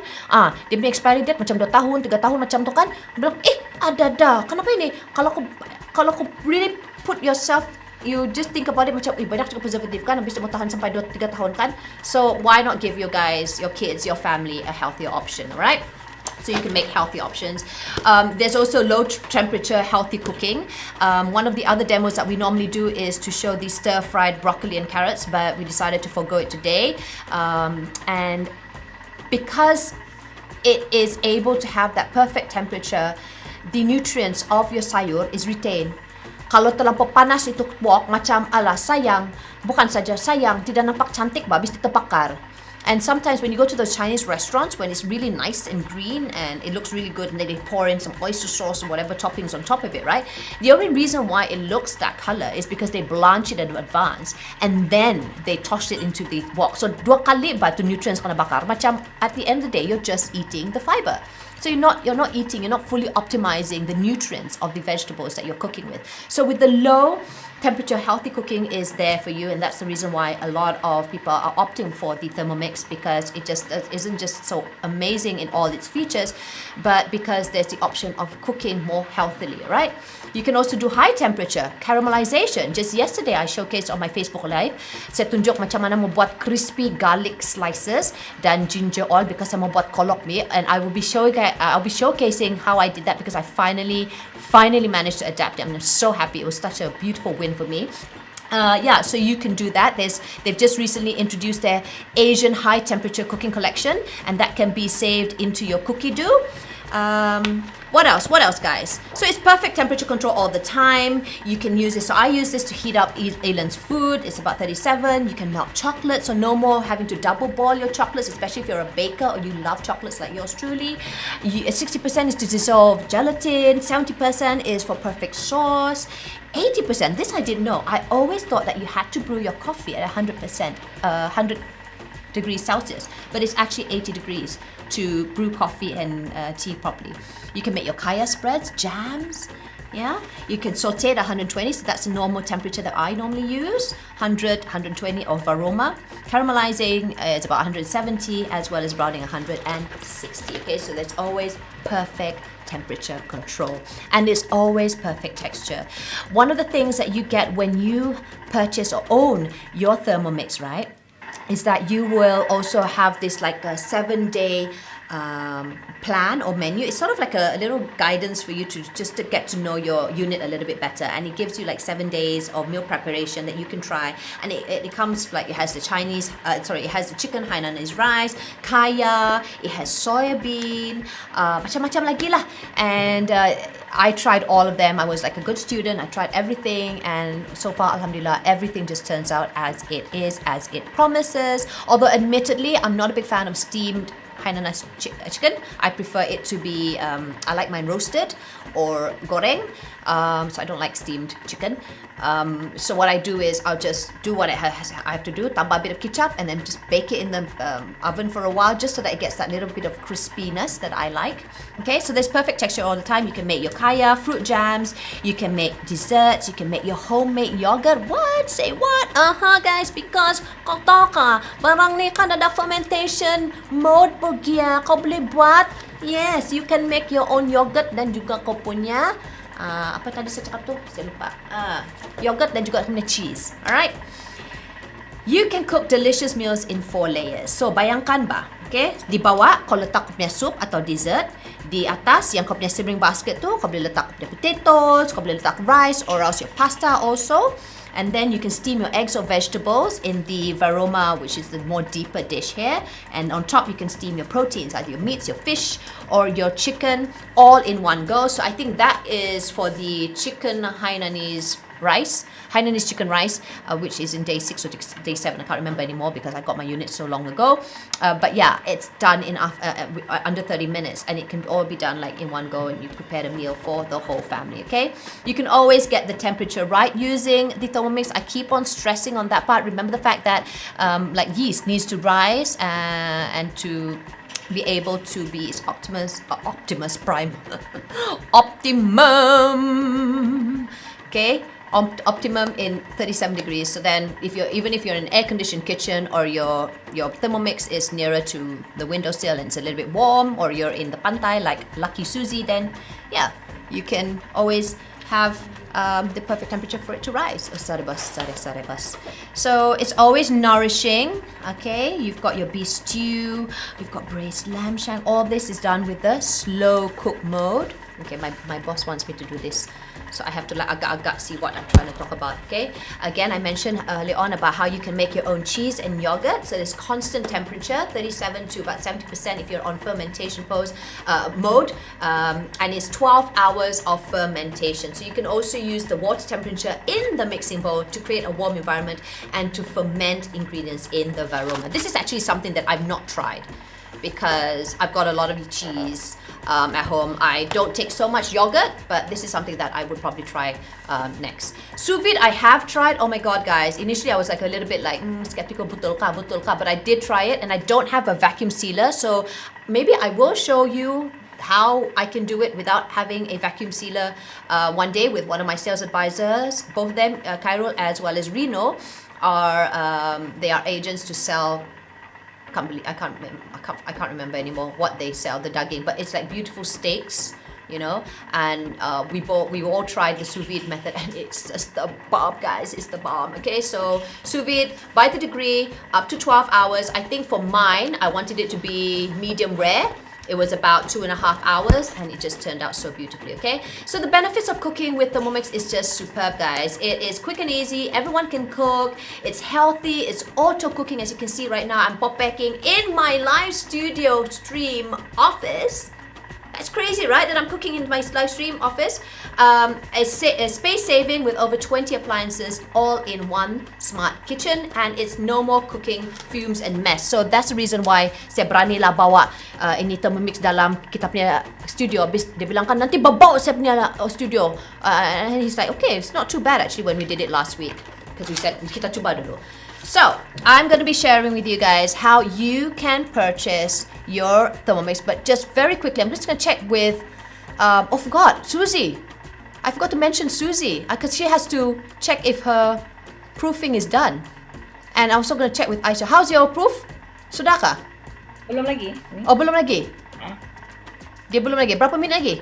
dia punya expiry date macam 2 tahun, 3 tahun macam tu kan, bilang, ada, kenapa ini? Kalau kau really put yourself, you just think about it macam, banyak juga preservative kan, habis dia mau tahan sampai 2-3 tahun kan. So why not give your guys, your kids, your family a healthier option, alright? So you can make healthy options. There's also low temperature healthy cooking. One of the other demos that we normally do is to show the stir-fried broccoli and carrots, but we decided to forgo it today. And because it is able to have that perfect temperature, the nutrients of your sayur is retained. Kalau terlampau panas itu wok, macam ala sayang, bukan saja sayang, tidak nampak cantik habis terbakar. And sometimes when you go to those Chinese restaurants, when it's really nice and green and it looks really good and then they pour in some oyster sauce and whatever toppings on top of it, right? The only reason why it looks that color is because they blanch it in advance and then they toss it into the wok. So dua kali ba tu nutrients kena bakar. Macam at the end of the day, you're just eating the fiber. So you're not fully optimizing the nutrients of the vegetables that you're cooking with. So with the low temperature, healthy cooking is there for you, and that's the reason why a lot of people are opting for the Thermomix, because it just isn't just so amazing in all its features, but because there's the option of cooking more healthily, right? You can also do high temperature caramelization. Just yesterday I showcased on my Facebook Live, saya tunjuk macam mana membuat crispy garlic slices dan ginger oil because saya mau buat kolok mi, and I'll be showcasing how I did that because I finally managed to adapt it. I'm so happy. It was such a beautiful win for me. So you can do that. They've just recently introduced their Asian high temperature cooking collection, and that can be saved into your cookie dough. What else, guys? So it's perfect temperature control all the time. You can use this. So I use this to heat up Aylan's food. It's about 37. You can melt chocolate, so no more having to double boil your chocolates, especially if you're a baker or you love chocolates like yours truly. 60% is to dissolve gelatin. 70% is for perfect sauce. 80%, this I didn't know. I always thought that you had to brew your coffee at 100%, 100 degrees Celsius, but it's actually 80 degrees to brew coffee and tea properly. You can make your kaya spreads, jams, yeah? You can saute at 120, so that's the normal temperature that I normally use. 100, 120 of aroma. Caramelizing is about 170, as well as browning 160, okay? So there's always perfect temperature control, and it's always perfect texture. One of the things that you get when you purchase or own your Thermomix, right, is that you will also have this like a 7-day plan or menu. It's sort of like a little guidance for you to just to get to know your unit a little bit better, and it gives you like 7 days of meal preparation that you can try, and it comes like, it has the it has the chicken Hainanese rice, kaya, it has soya bean, macam-macam lagi lah, and I tried all of them. I was like a good student. I tried everything, and so far, alhamdulillah, everything just turns out as it is, as it promises. Although admittedly, I'm not a big fan of steamed Hainanese chicken. I prefer it to be, I like mine roasted or goreng, so I don't like steamed chicken. So what I do is I'll just do what I have to do, tambah a bit of ketchup, and then just bake it in the oven for a while, just so that it gets that little bit of crispiness that I like. Okay, so there's perfect texture all the time. You can make your kaya, fruit jams, you can make desserts, you can make your homemade yogurt. What? Say what? Guys, because kau tahu ka, barang ni kan ada fermentation mode pergia, kau boleh buat. Yes, you can make your own yogurt dan juga kau punya apa tadi saya cakap tu? Saya lupa. Yogurt dan juga punya cheese. Alright? You can cook delicious meals in 4 layers. So, bayangkan ba, okay? Di bawah, kau letak kau punya soup atau dessert. Di atas, yang kau punya simmering basket tu, kau boleh letak kau punya potatoes, kau boleh letak rice or else your pasta also. And then you can steam your eggs or vegetables in the varoma, which is the more deeper dish here. And on top, you can steam your proteins, either your meats, your fish, or your chicken, all in one go. So I think that is for the chicken Hainanese chicken rice, which is in day 6 or day 7. I can't remember anymore because I got my unit so long ago. But yeah, it's done in under 30 minutes, and it can all be done like in one go, and you prepare a meal for the whole family, okay? You can always get the temperature right using the Thermomix. I keep on stressing on that part. Remember the fact that like yeast needs to rise and to be able to be its Optimus Prime. Optimum. Okay? Optimum in 37 degrees. So then even if you're in an air-conditioned kitchen, or your Thermomix is nearer to the windowsill and it's a little bit warm, or you're in the pandai like lucky Suzie, then yeah, you can always have the perfect temperature for it to rise. So it's always nourishing. Okay, you've got your beef stew, you've got braised lamb shank. All this is done with the slow cook mode. Okay, my boss wants me to do this. So I have to like agak-agak see what I'm trying to talk about, okay? Again, I mentioned earlier on about how you can make your own cheese and yogurt. So there's constant temperature, 37 to about 70% if you're on fermentation mode. And it's 12 hours of fermentation. So you can also use the water temperature in the mixing bowl to create a warm environment and to ferment ingredients in the varoma. This is actually something that I've not tried because I've got a lot of cheese at home. I don't take so much yogurt, but this is something that I would probably try next. Sous vide I have tried. Oh my god, guys. Initially I was like a little bit like skeptical, betul ka, but I did try it and I don't have a vacuum sealer. So maybe I will show you how I can do it without having a vacuum sealer one day with one of my sales advisors. Both of them, Cairo as well as Reno, they are agents to sell. I can't remember anymore what they sell, the daging, but it's like beautiful steaks, you know. And we all tried the sous vide method, and it's just the bomb, guys. It's the bomb. Okay, so sous vide by the degree up to 12 hours. I think for mine, I wanted it to be medium rare. It was about 2.5 hours and it just turned out so beautifully, okay? So the benefits of cooking with Thermomix is just superb, guys. It is quick and easy. Everyone can cook. It's healthy. It's auto cooking. As you can see right now, I'm pop packing in my live studio stream office. That's crazy, right? That I'm cooking in my live stream office. A space saving with over 20 appliances all in one smart kitchen, and it's no more cooking fumes and mess. So that's the reason why saya beranilah bawa ini Thermomix dalam kita punya studio. Habis dia bilang kan nanti babau saya punya studio. And he's like, okay, it's not too bad actually when we did it last week. Because we said kita cuba dulu. So, I'm going to be sharing with you guys how you can purchase your Thermomix, but just very quickly, I'm just going to check with, oh, forgot, Suzie. I forgot to mention Suzie, because she has to check if her proofing is done. And I'm also going to check with Aisyah. How's your proof? Sudah kah? Belum lagi. Oh, belum lagi? Dia belum lagi. Berapa minit lagi?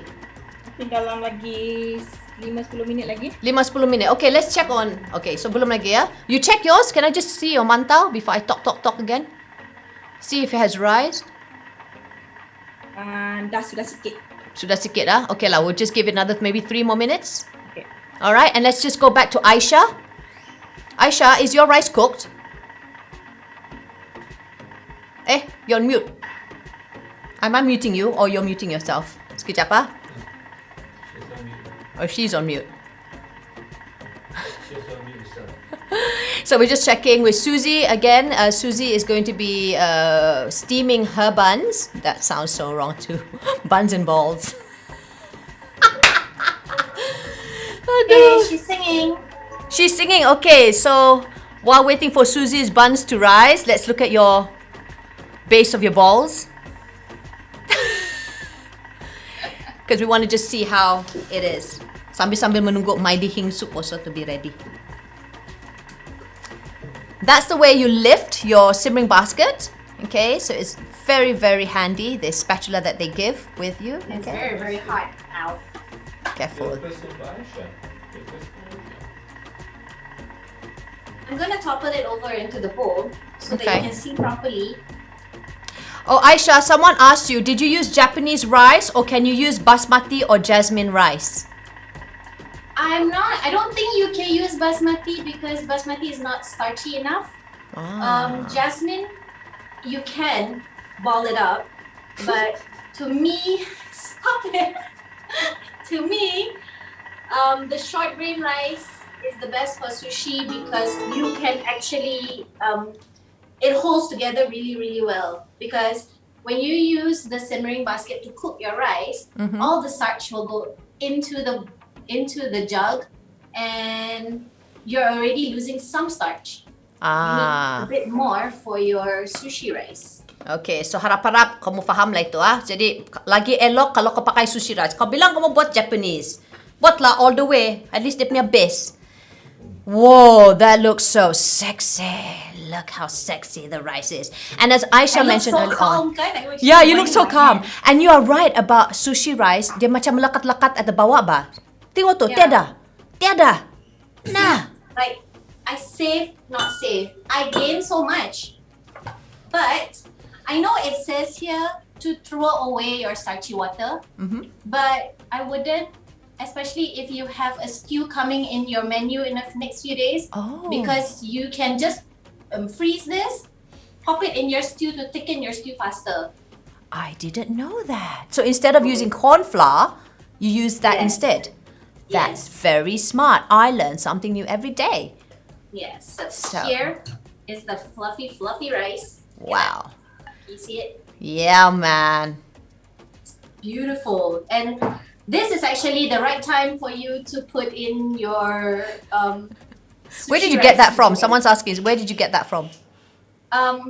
Dalam lagi 5-10 minit lagi. 5-10 minit. Okay, let's check on. Okay, so belum lagi ya. You check yours. Can I just see your Mantou before I talk again? See if it has rise. Dah sudah sikit. Sudah sikit ah. Okay lah, we'll just give it another maybe 3 more minutes. Okay. Alright, and let's just go back to Aisyah. Aisyah, is your rice cooked? You're on mute. Am I muting you or you're muting yourself? Sekejap ah. Or she's on mute. She's on mute herself. So we're just checking with Suzie again. Suzie is going to be steaming her buns. That sounds so wrong too. Buns and balls. Oh, no. Hey, she's singing. She's singing. Okay, so while waiting for Suzie's buns to rise, let's look at your base of your balls. Because we want to just see how it is. Sambil menunggu my Lihing soup also to be ready. That's the way you lift your simmering basket. Okay, so it's very, very handy. The spatula that they give with you. It's Okay, very, very hot. Ow. careful. I'm gonna topple it over into the bowl so that Okay. you can see properly. Oh, Aisha, someone asked you, did you use Japanese rice or can you use basmati or jasmine rice? I don't think you can use basmati because basmati is not starchy enough. Jasmine, you can ball it up, but to me, stop it. To me, the short grain rice is the best for sushi because you can actually, it holds together really, really well. Because when you use the simmering basket to cook your rice, all the starch will go into the jug, and you're already losing some starch. You need a bit more for your sushi rice. Okay, so harap-harap kamu faham lah itu ah. Jadi lagi elok kalau kau pakai sushi rice. Kau bilang kamu buat Japanese. Buatlah all the way. At least dia punya base. Whoa, that looks so sexy. Look how sexy the rice is. And as Aisha mentioned earlier on. Yeah, you look so calm. And you are right about sushi rice. Dia macam melekat-lekat at the bawah ba? Tengok tu, Yeah. tiada. Nah. Like, I save, not save. I gain so much. But I know it says here to throw away your starchy water, but I wouldn't, especially if you have a stew coming in your menu in the next few days, because you can just freeze this, pop it in your stew to thicken your stew faster. I didn't know that. So instead of using corn flour, you use that instead. That's very smart. I learn something new every day. Yes. So, So- here is the fluffy rice. Wow. You see it? Yeah, man. Beautiful. And this is actually the right time for you to put in your Where did sushi you get rice that from? today. Someone's asking, where did you get that from?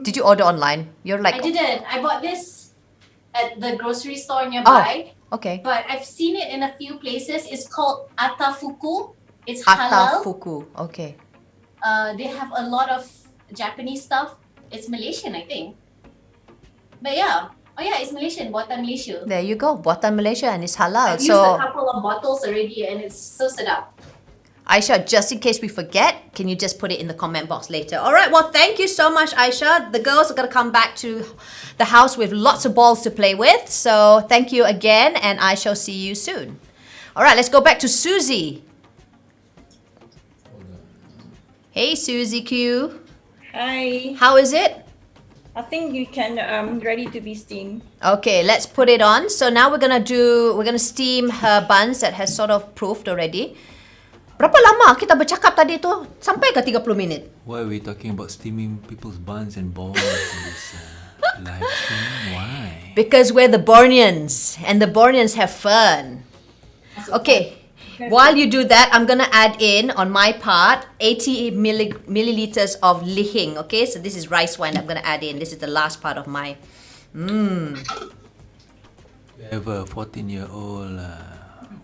Did you order online? You're like, I didn't. I bought this at the grocery store nearby, okay. but I've seen it in a few places. It's called atafuku. It's halal. Atafuku. Okay. They have a lot of Japanese stuff. It's Malaysian, I think. But yeah. Oh yeah, it's Malaysian. Buatan Malaysia. There you go. Buatan Malaysia and it's halal. I've used a So, couple of bottles already and it's so sedap. Aisha, just in case we forget, can you just put it in the comment box later? All right, well, thank you so much, Aisha. The girls are going to come back to the house with lots of balls to play with. So thank you again, and I shall see you soon. All right, let's go back to Suzie. Hey, Suzie Q. Hi. How is it? I think you can ready to be steamed. Okay, let's put it on. So now we're gonna steam her buns that has sort of proofed already. Berapa lama kita bercakap tadi tu? Sampai ke 30 minit? Why are we talking about steaming people's buns and balls in this live stream? Why? Because we're the Borneons, and the Borneons have fun. Okay, while you do that, I'm gonna add in, on my part, 80 milliliters of Lihing. Okay, so this is rice wine I'm gonna add in. This is the last part of my... We have a 14-year-old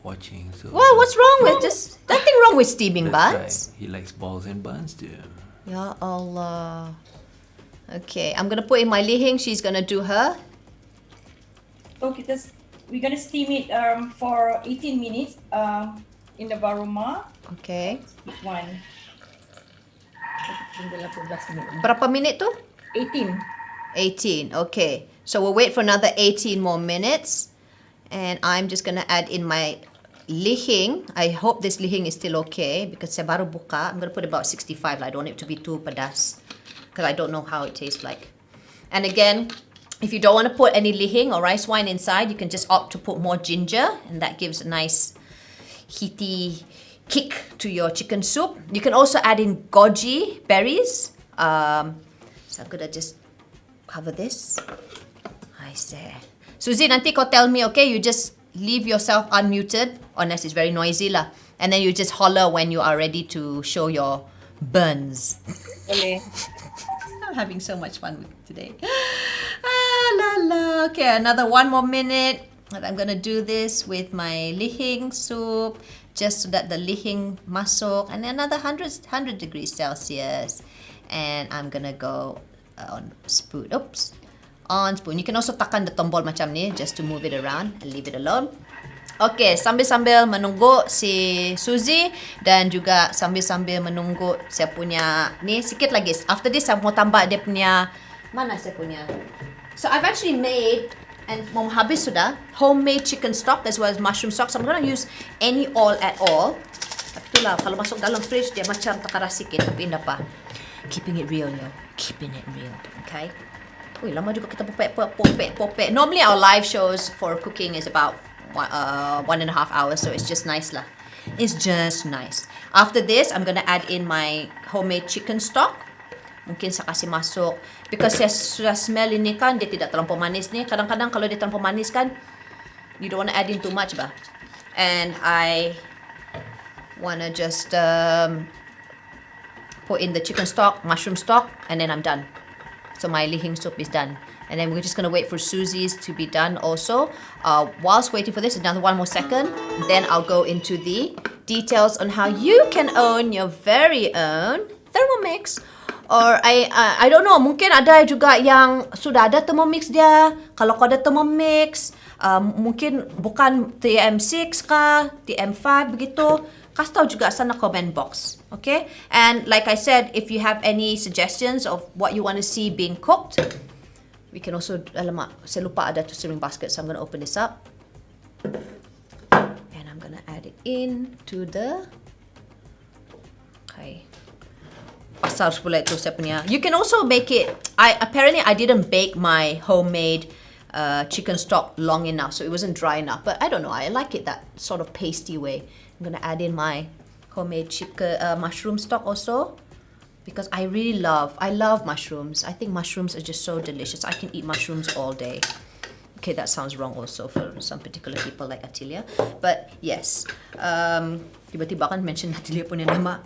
watching. So Well, what's wrong with just... Nothing wrong with steaming that's buns. right. He likes balls and buns too. Ya Allah. Okay, I'm gonna put in my Lihing. She's gonna do her. Okay, we're gonna steam it for 18 minutes in the baroma. Okay. One. Berapa minit tu? 18. 18. Okay. So we'll wait for another 18 more minutes. And I'm just gonna add in my Lihing. I hope this Lihing is still okay because saya baru buka. I'm gonna put about 65. I don't want it to be too pedas because I don't know how it tastes like. And again, if you don't want to put any Lihing or rice wine inside, you can just opt to put more ginger, and that gives a nice heaty kick to your chicken soup. You can also add in goji berries. So I'm gonna just cover this. I say, Suzie, nanti kau tell me, okay? You just leave yourself unmuted, unless it's very noisy lah. And then you just holler when you are ready to show your buns. Okay. I'm having so much fun with it today. La la. Okay, another 1 more minute. And I'm gonna do this with my Lihing soup, just so that the Lihing masuk, and another 100 degrees Celsius. And I'm gonna go on spoon. Oops. On spoon. You can also tekan the tombol macam ni just to move it around and leave it alone. Okay, sambil-sambil menunggu si Suzie dan juga sambil-sambil menunggu saya punya ni sikit lagi. After this, saya mau tambah dia punya, mana saya punya? So I've actually made, and mau habis sudah, homemade chicken stock as well as mushroom stock. So I'm gonna use any oil at all. Tapi itulah, kalau masuk dalam fridge, dia macam takaras sikit, tapi indah pa. Keeping it real, yo. Keeping it real, okay? Ui, lama juga kita popek. Normally our live shows for cooking is about 1.5 hours, so it's just nice lah. It's just nice. After this, I'm gonna add in my homemade chicken stock. Mungkin saya kasih masuk, because saya sudah smell ini kan, dia tidak terlampau manis ni. Kadang-kadang kalau dia terlampau manis kan, you don't want to add in too much bah. And I wanna just put in the chicken stock, mushroom stock, and then I'm done. So my Lihing soup is done. And then we're just going to wait for Suzie's to be done also. Whilst waiting for this, another 1 more second. Then I'll go into the details on how you can own your very own Thermomix. Or I don't know, mungkin ada juga yang sudah ada Thermomix dia. Kalau kau ada Thermomix, mungkin bukan TM6 kah, TM5 begitu. Kasih tahu juga sana comment box, okay? And like I said, if you have any suggestions of what you want to see being cooked, We can also, alamak, saya lupa ada tu serving basket, so I'm going to open this up. And I'm going to add it in to the, okay. Pasal pula itu saya punya. You can also make it, apparently I didn't bake my homemade chicken stock long enough, so it wasn't dry enough. But I don't know, I like it that sort of pasty way. I'm going to add in my homemade chicken mushroom stock also. Because I love mushrooms. I think mushrooms are just so delicious. I can eat mushrooms all day. Okay, that sounds wrong also for some particular people like Atilia. But yes, tiba-tiba kan mention Atilia punya nama.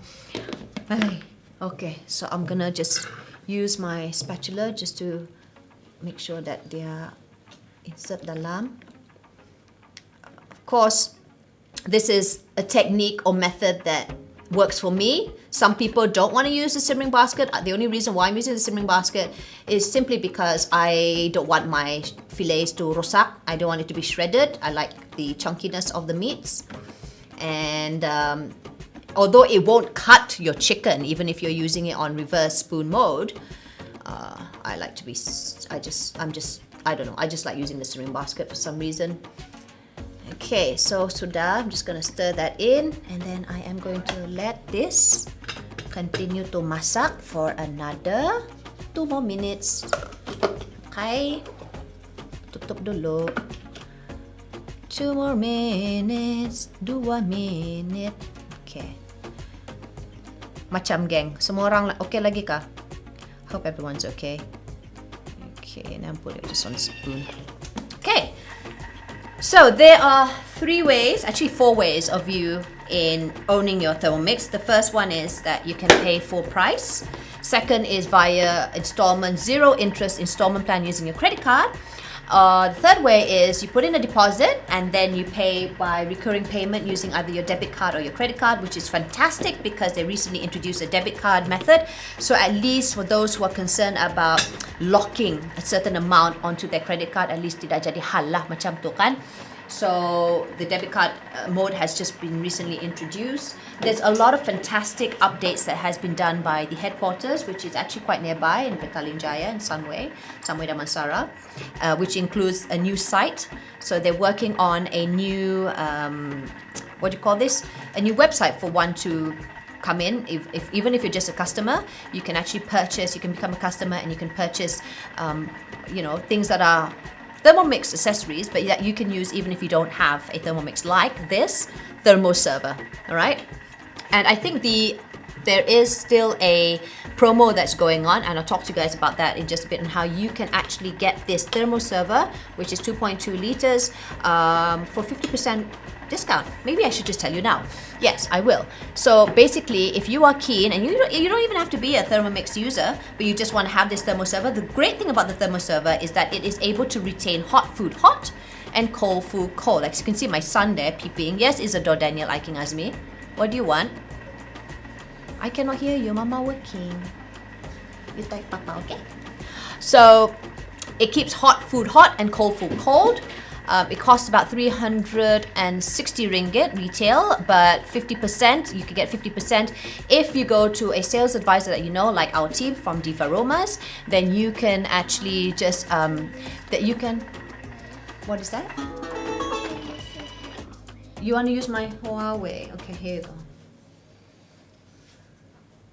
Okay, so I'm gonna just use my spatula just to make sure that they are insert dalam. Of course, this is a technique or method that works for me. Some people don't want to use the simmering basket. The only reason why I'm using the simmering basket is simply because I don't want my fillets to rosak. I don't want it to be shredded. I like the chunkiness of the meats. And although it won't cut your chicken, even if you're using it on reverse spoon mode, I like to be, I don't know, I just like using the simmering basket for some reason. Okay, so sudah, I'm just going to stir that in, and then I am going to let this continue to masak for another 2 more minutes. Okay, tutup dulu. 2 more minutes, 2 minit. Okay. Macam geng, semua orang okay lagi kah? Hope everyone's okay. Okay, and I'm putting it just on a spoon. Okay. So there are 3 ways, actually 4 ways of you in owning your Thermomix. The first one is that you can pay full price. Second is via installment, 0 interest installment plan using your credit card. The third way is you put in a deposit and then you pay by recurring payment using either your debit card or your credit card, which is fantastic because they recently introduced a debit card method. So at least for those who are concerned about locking a certain amount onto their credit card, at least tidak jadi hal lah macam tu kan. So the debit card mode has just been recently introduced. There's a lot of fantastic updates that has been done by the headquarters, which is actually quite nearby in Petaling Jaya in Sunway Damansara, which includes a new site. So they're working on a new, what do you call this? A new website for one to come in. Even if you're just a customer, you can actually purchase, you can become a customer and you can purchase, things that are Thermomix accessories, but that you can use even if you don't have a Thermomix, like this thermo server. All right, and I think there is still a promo that's going on, and I'll talk to you guys about that in just a bit, and how you can actually get this thermo server, which is 2.2 liters, for 50% discount. Maybe I should just tell you now. Yes, I will. So basically, if you are keen, and you don't even have to be a Thermomix user, but you just want to have this thermo server, the great thing about the thermo server is that it is able to retain hot food hot and cold food cold. Like you can see my son there peeping. Yes, Isadore Daniel Iking Azmi. What do you want? I cannot hear you, Mama working. You type Papa, okay? So it keeps hot food hot and cold food cold. It costs about 360 ringgit retail, but 50%, you can get 50% if you go to a sales advisor that you know, like our team from Diva Romas. Then you can actually just, what is that? You want to use my Huawei? Okay, here you go.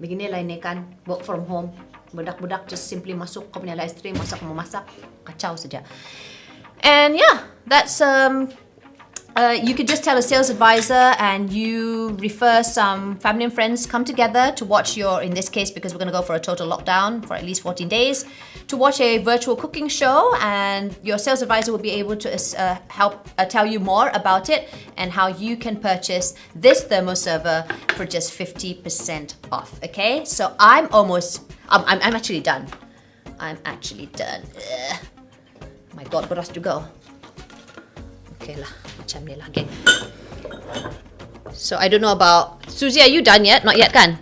Begini lah ini kan, work from home. Budak-budak just simply masuk kau punya live stream, masak memasak, kacau saja. And yeah, that's you could just tell a sales advisor and you refer some family and friends, come together to watch your, in this case, because we're going to go for a total lockdown for at least 14 days, to watch a virtual cooking show, and your sales advisor will be able to help tell you more about it and how you can purchase this thermo server for just 50% off. Okay, so I'm actually done. Ugh. My God, beras juga. Okay lah, macam ni lah, geng. So I don't know about Suzie. Are you done yet? Not yet, kan?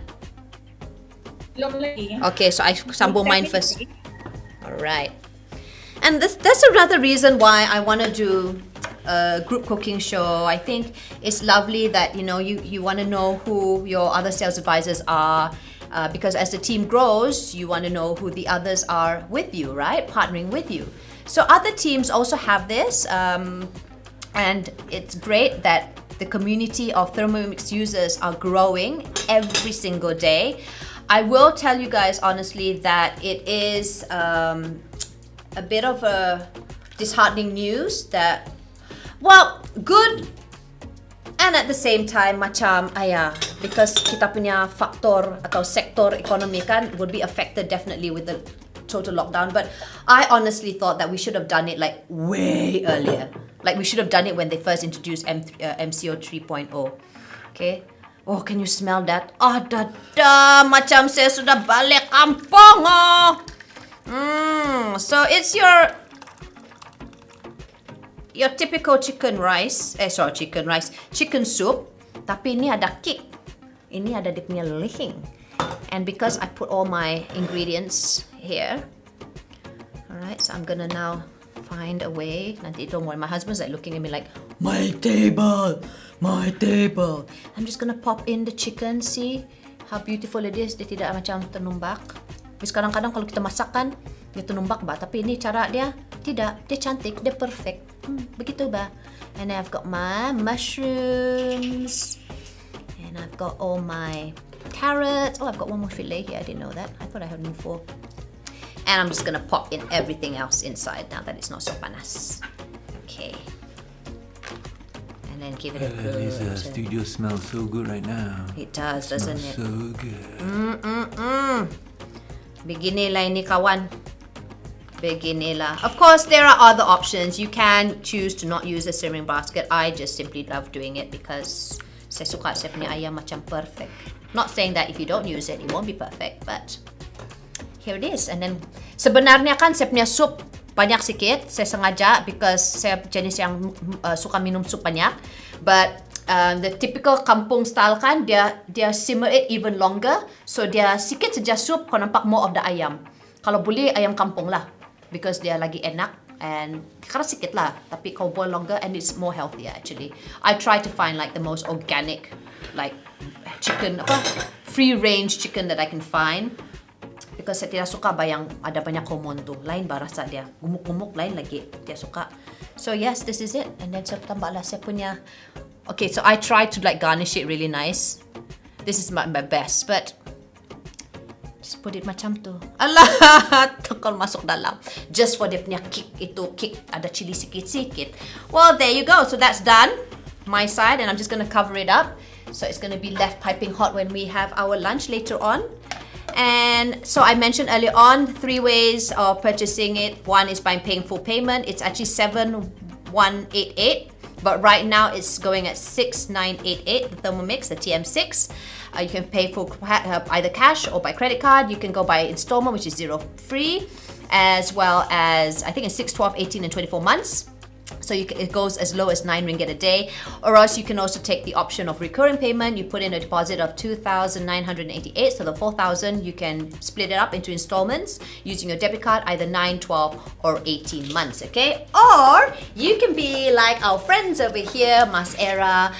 Belum lagi. Okay, so I sambung mine first. Alright. And that's another reason why I want to do a group cooking show. I think it's lovely that you want to know who your other sales advisors are, because as the team grows, you want to know who the others are with you, right? Partnering with you. So other teams also have this, and it's great that the community of Thermomix users are growing every single day. I will tell you guys honestly that it is a bit of a disheartening news that, well, good and at the same time macam because kita punya faktor atau sektor ekonomi kan would be affected definitely with the total lockdown. But I honestly thought that we should have done it like way earlier. Like we should have done it when they first introduced MCO 3.0. Okay. Oh, can you smell that? Macam saya sudah balik kampung. So it's your typical chicken soup. Tapi ini ada kick. Ini ada dia punya lihing. And because I put all my ingredients here, alright, so I'm gonna now find a way. Nanti don't worry, my husband's like looking at me like, my table. I'm just gonna pop in the chicken. See how beautiful it is. Dia tidak macam tenumbak. Because kadang-kadang kalau kita masak kan, dia tenumbak ba. Tapi ini cara dia tidak. Dia cantik, dia perfect. Begitu ba. And then I've got my mushrooms. And I've got all my carrots. Oh, I've got one more fillet here. I didn't know that. I thought I had only 4. And I'm just gonna pop in everything else inside now that it's not so panas. Okay. And then give it a good. This studio smells so good right now. It does, doesn't it? So good. Beginilah ini kawan. Beginilah. Of course, there are other options. You can choose to not use a serving basket. I just simply love doing it because saya suka saya punya ayam macam perfect. Not saying that if you don't use it, it won't be perfect, but here it is. And then sebenarnya kan saya punya sup banyak sikit. Saya sengaja because saya jenis yang suka minum sup banyak. But the typical kampung style kan dia simmer it even longer. So dia sikit saja sup kau nampak more of the ayam. Kalau boleh ayam kampung lah because dia lagi enak and karena sikit lah tapi kau boil longer and it's more healthier actually. I try to find like the most organic like chicken free range chicken that I can find. Because saya tidak suka yang ada banyak hormon tu. Lain ba rasa dia. Gumuk-gumuk lain lagi. Dia suka. So yes, this is it. And then saya tambahlah saya punya. Okay, so I try to like garnish it really nice. This is my best, but just put it macam tu. Alah, tekol masuk dalam. Just for dia punya kick itu kick ada chili sikit-sikit. Well, there you go. So that's done. My side, and I'm just gonna cover it up. So it's gonna be left piping hot when we have our lunch later on. And so I mentioned earlier on 3 ways of purchasing it. One is by paying full payment. It's actually 7,188, but right now it's going at 6,988. The Thermomix, the TM6. You can pay for either cash or by credit card. You can go by installment, which is 0 free, as well as I think it's 6, 12, 18, and 24 months. So it goes as low as 9 ringgit a day, or else you can also take the option of recurring payment. You put in a deposit of 2,988, so the 4,000 you can split it up into installments using your debit card, either 9, 12, or 18 months. Okay, or you can be like our friends over here, Mas Era,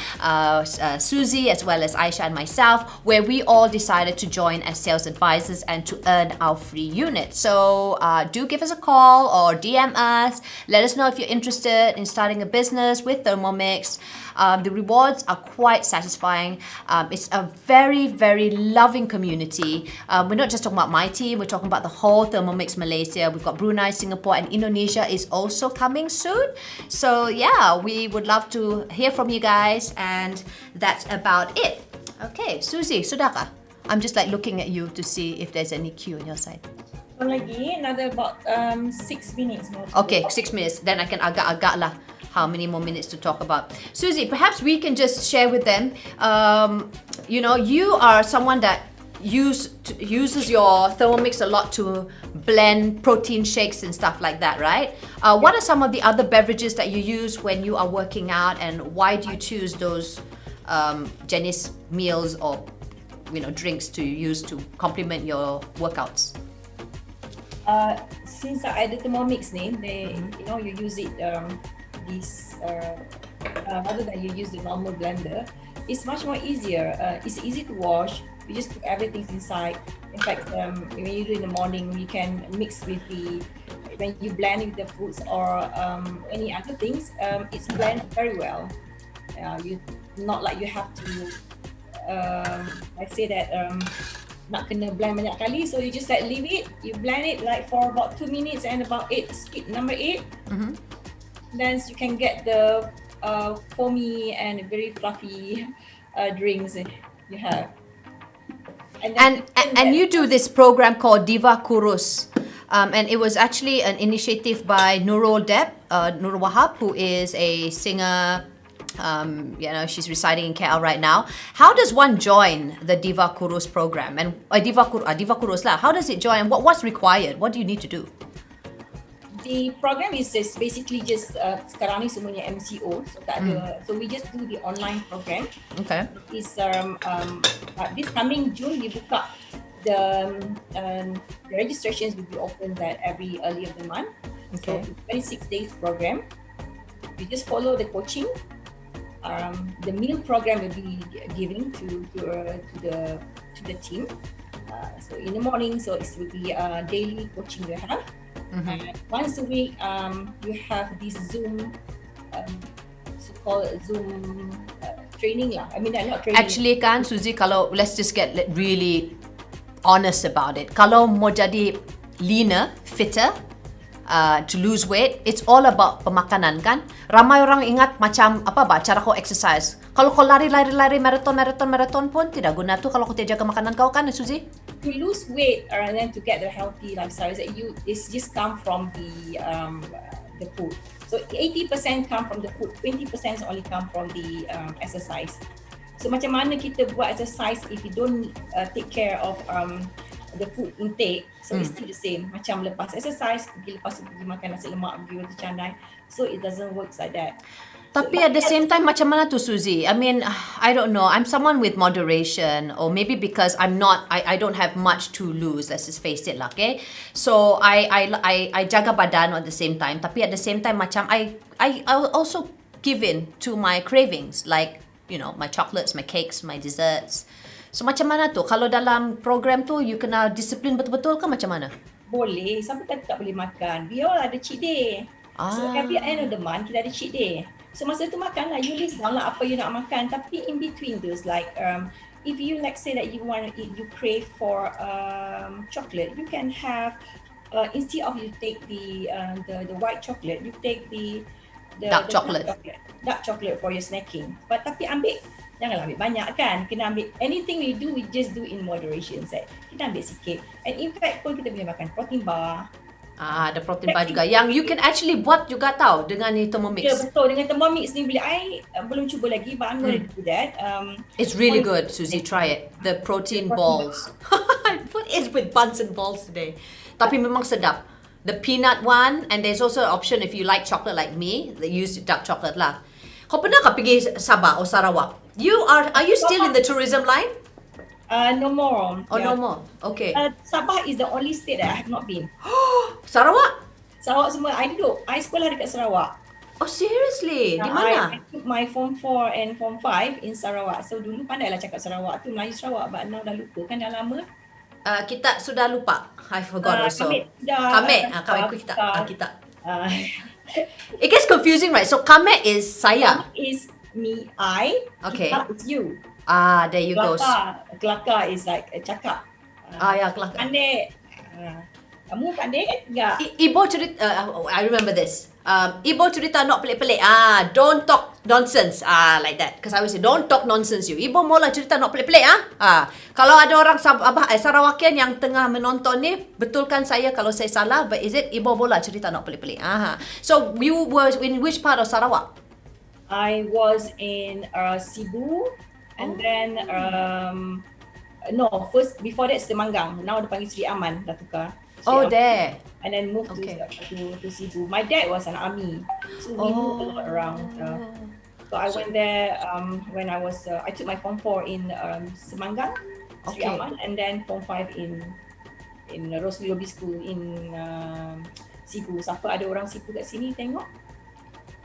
Suzie, as well as Aisyah and myself, where we all decided to join as sales advisors and to earn our free unit. So do give us a call or DM us. Let us know if you're interested in starting a business with Thermomix. The rewards are quite satisfying. It's a very, very loving community. We're not just talking about my team, we're talking about the whole Thermomix Malaysia. We've got Brunei, Singapore, and Indonesia is also coming soon. So yeah, we would love to hear from you guys, and that's about it. Okay, Suzie, sudah kah? I'm just like looking at you to see if there's any queue on your side. Lagi another about 6 minutes more. Okay, 6 minutes. Then I can agak-agak lah how many more minutes to talk about. Suzie, perhaps we can just share with them. You know, you are someone that uses your Thermomix a lot to blend protein shakes and stuff like that, right? What are some of the other beverages that you use when you are working out, and why do you choose those jenis meals or drinks to use to complement your workouts? Since I added Thermomix ni, you use it rather than you use the normal blender, it's much more easier. It's easy to wash. You just put everything inside. In fact, when you do in the morning, you can mix with when you blend with the fruits or any other things, it's blend very well. You not like you have to. I say that nak kena blend banyak kali, so you just leave it. You blend it like for about 2 minutes and about 8 skip number 8. Then you can get the foamy and very fluffy drinks you have. And you do this program called Diva Kurus. And it was actually an initiative by Nurul Wahab, who is a singer. She's residing in KL right now. How does one join the Diva Kurus program? And Diva Kurus lah. How does it join? What's required? What do you need to do? The program is basically just sekarang ni semuanya MCO, so tak ada. So we just do the online program. Okay. Is this coming June we buka the registrations will be open that every early of the month. Okay. So 26 days program. You just follow the coaching. The meal program will be given to the team. So in the morning, so it will be daily coaching you have. And once a week, you have this Zoom, so-called Zoom training lah. I mean, not training. Actually kan, Suzie, kalau let's just get really honest about it. Kalau mau jadi leaner, fitter, to lose weight, it's all about pemakanan kan. Ramai orang ingat macam cara kau exercise. Kalau kau lari marathon pun tidak guna tu kalau kau tidak jaga makanan kau kan, Suzie? To lose weight and then to get the healthy lifestyle, it's just come from the food. So 80% come from the food, 20% only come from the exercise. So macam mana kita buat exercise if you don't take care of the food intake, so it's still the same. Macam lepas exercise, lepas tu pergi makan nasi lemak, pergi roti canai. So it doesn't work like that. Tapi at the same time, macam mana tu, Suzie? I mean, I don't know. I'm someone with moderation, or maybe because I don't have much to lose. Let's just face it lah, okay? So I jaga badan at the same time. Tapi at the same time, macam I also give in to my cravings, like my chocolates, my cakes, my desserts. So macam mana tu? Kalau dalam program tu, you kena disiplin betul-betul ke macam mana? Boleh. Sampai tak boleh makan. We all ada cheat day. So every end of the month, kita ada cheat day. So masa tu makan lah, you list down lah apa you nak makan. Tapi in between those, like if you like say that you want to eat, you crave for chocolate, you can have instead of you take the white chocolate, you take the dark chocolate for your snacking. But tapi janganlah ambil banyak kan. Kena ambil anything we do, we just do in moderation. Kita ambil sikit. And in fact pun kita boleh makan protein bar. Ada protein bar juga yang you can actually buat juga tau dengan Thermomix. Ya betul, dengan Thermomix ni I belum cuba lagi, but I'm going to do that. It's really good, Suzie. Try it. The protein balls. What is with buns and balls today? Tapi memang sedap. The peanut one, and there's also an option if you like chocolate like me, they use dark chocolate lah. Kau pernah ke pergi Sabah or Sarawak? Are you still in the tourism line? No more. Oh, no more. Okay. Sabah is the only state that I have not been. Sarawak? Sarawak semua, I sekolah dekat Sarawak. Oh, seriously? Di mana? I took my Form 4 and Form 5 in Sarawak. So dulu pandailah cakap Sarawak tu, Melayu Sarawak, but now dah lupa kan, dah lama. Kita sudah lupa. I forgot also. Kamet. Kita. It gets confusing, right? So Kamet is saya. Kamet is me, I. Okay. Kita is you. There you go. Kelakar is like cakap. Ya, kelakar. Pandai. Kamu pandai kan? Enggak. Ibu cerita, I remember this. Ibu cerita not pelik-pelik. Don't talk nonsense. Like that. Because I always say, don't talk nonsense you. Ibu mula cerita not pelik-pelik. Kalau ada orang Sarawakian yang tengah menonton ni, betulkan saya kalau saya salah. But is it Ibu mula cerita not pelik-pelik? So you were in which part of Sarawak? I was in Cebu. And then, first, before that, Semanggang. Now, dia panggil Sri Aman, dah tukar. There. And then moved to Cebu. My dad was an army, so we moved a lot around. So I went there when I was, I took my Form 4 in Semanggang, Sri Aman, and then Form 5 in Rosli Lobby School in Cebu. Siapa ada orang Cebu kat sini, tengok?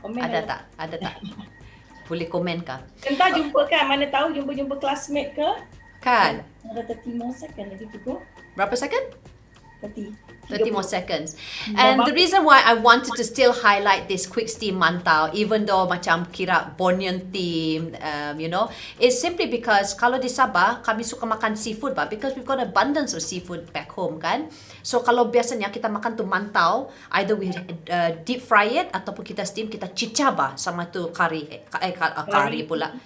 Komen Ada tak? Boleh komen kah? Entah jumpa kan, mana tahu jumpa classmate ke? Kan? Another 30 more seconds lagi to go. Berapa second? 30 more 30. seconds. And the reason why I wanted to still highlight this quick steam mantau, even though macam kira Borneon theme, you know, is simply because kalau di Sabah, kami suka makan seafood bah, because we've got abundance of seafood back home kan. So kalau biasanya kita makan tu mantau, either we deep fry it ataupun kita steam, kita cicah bah sama tu curry pula.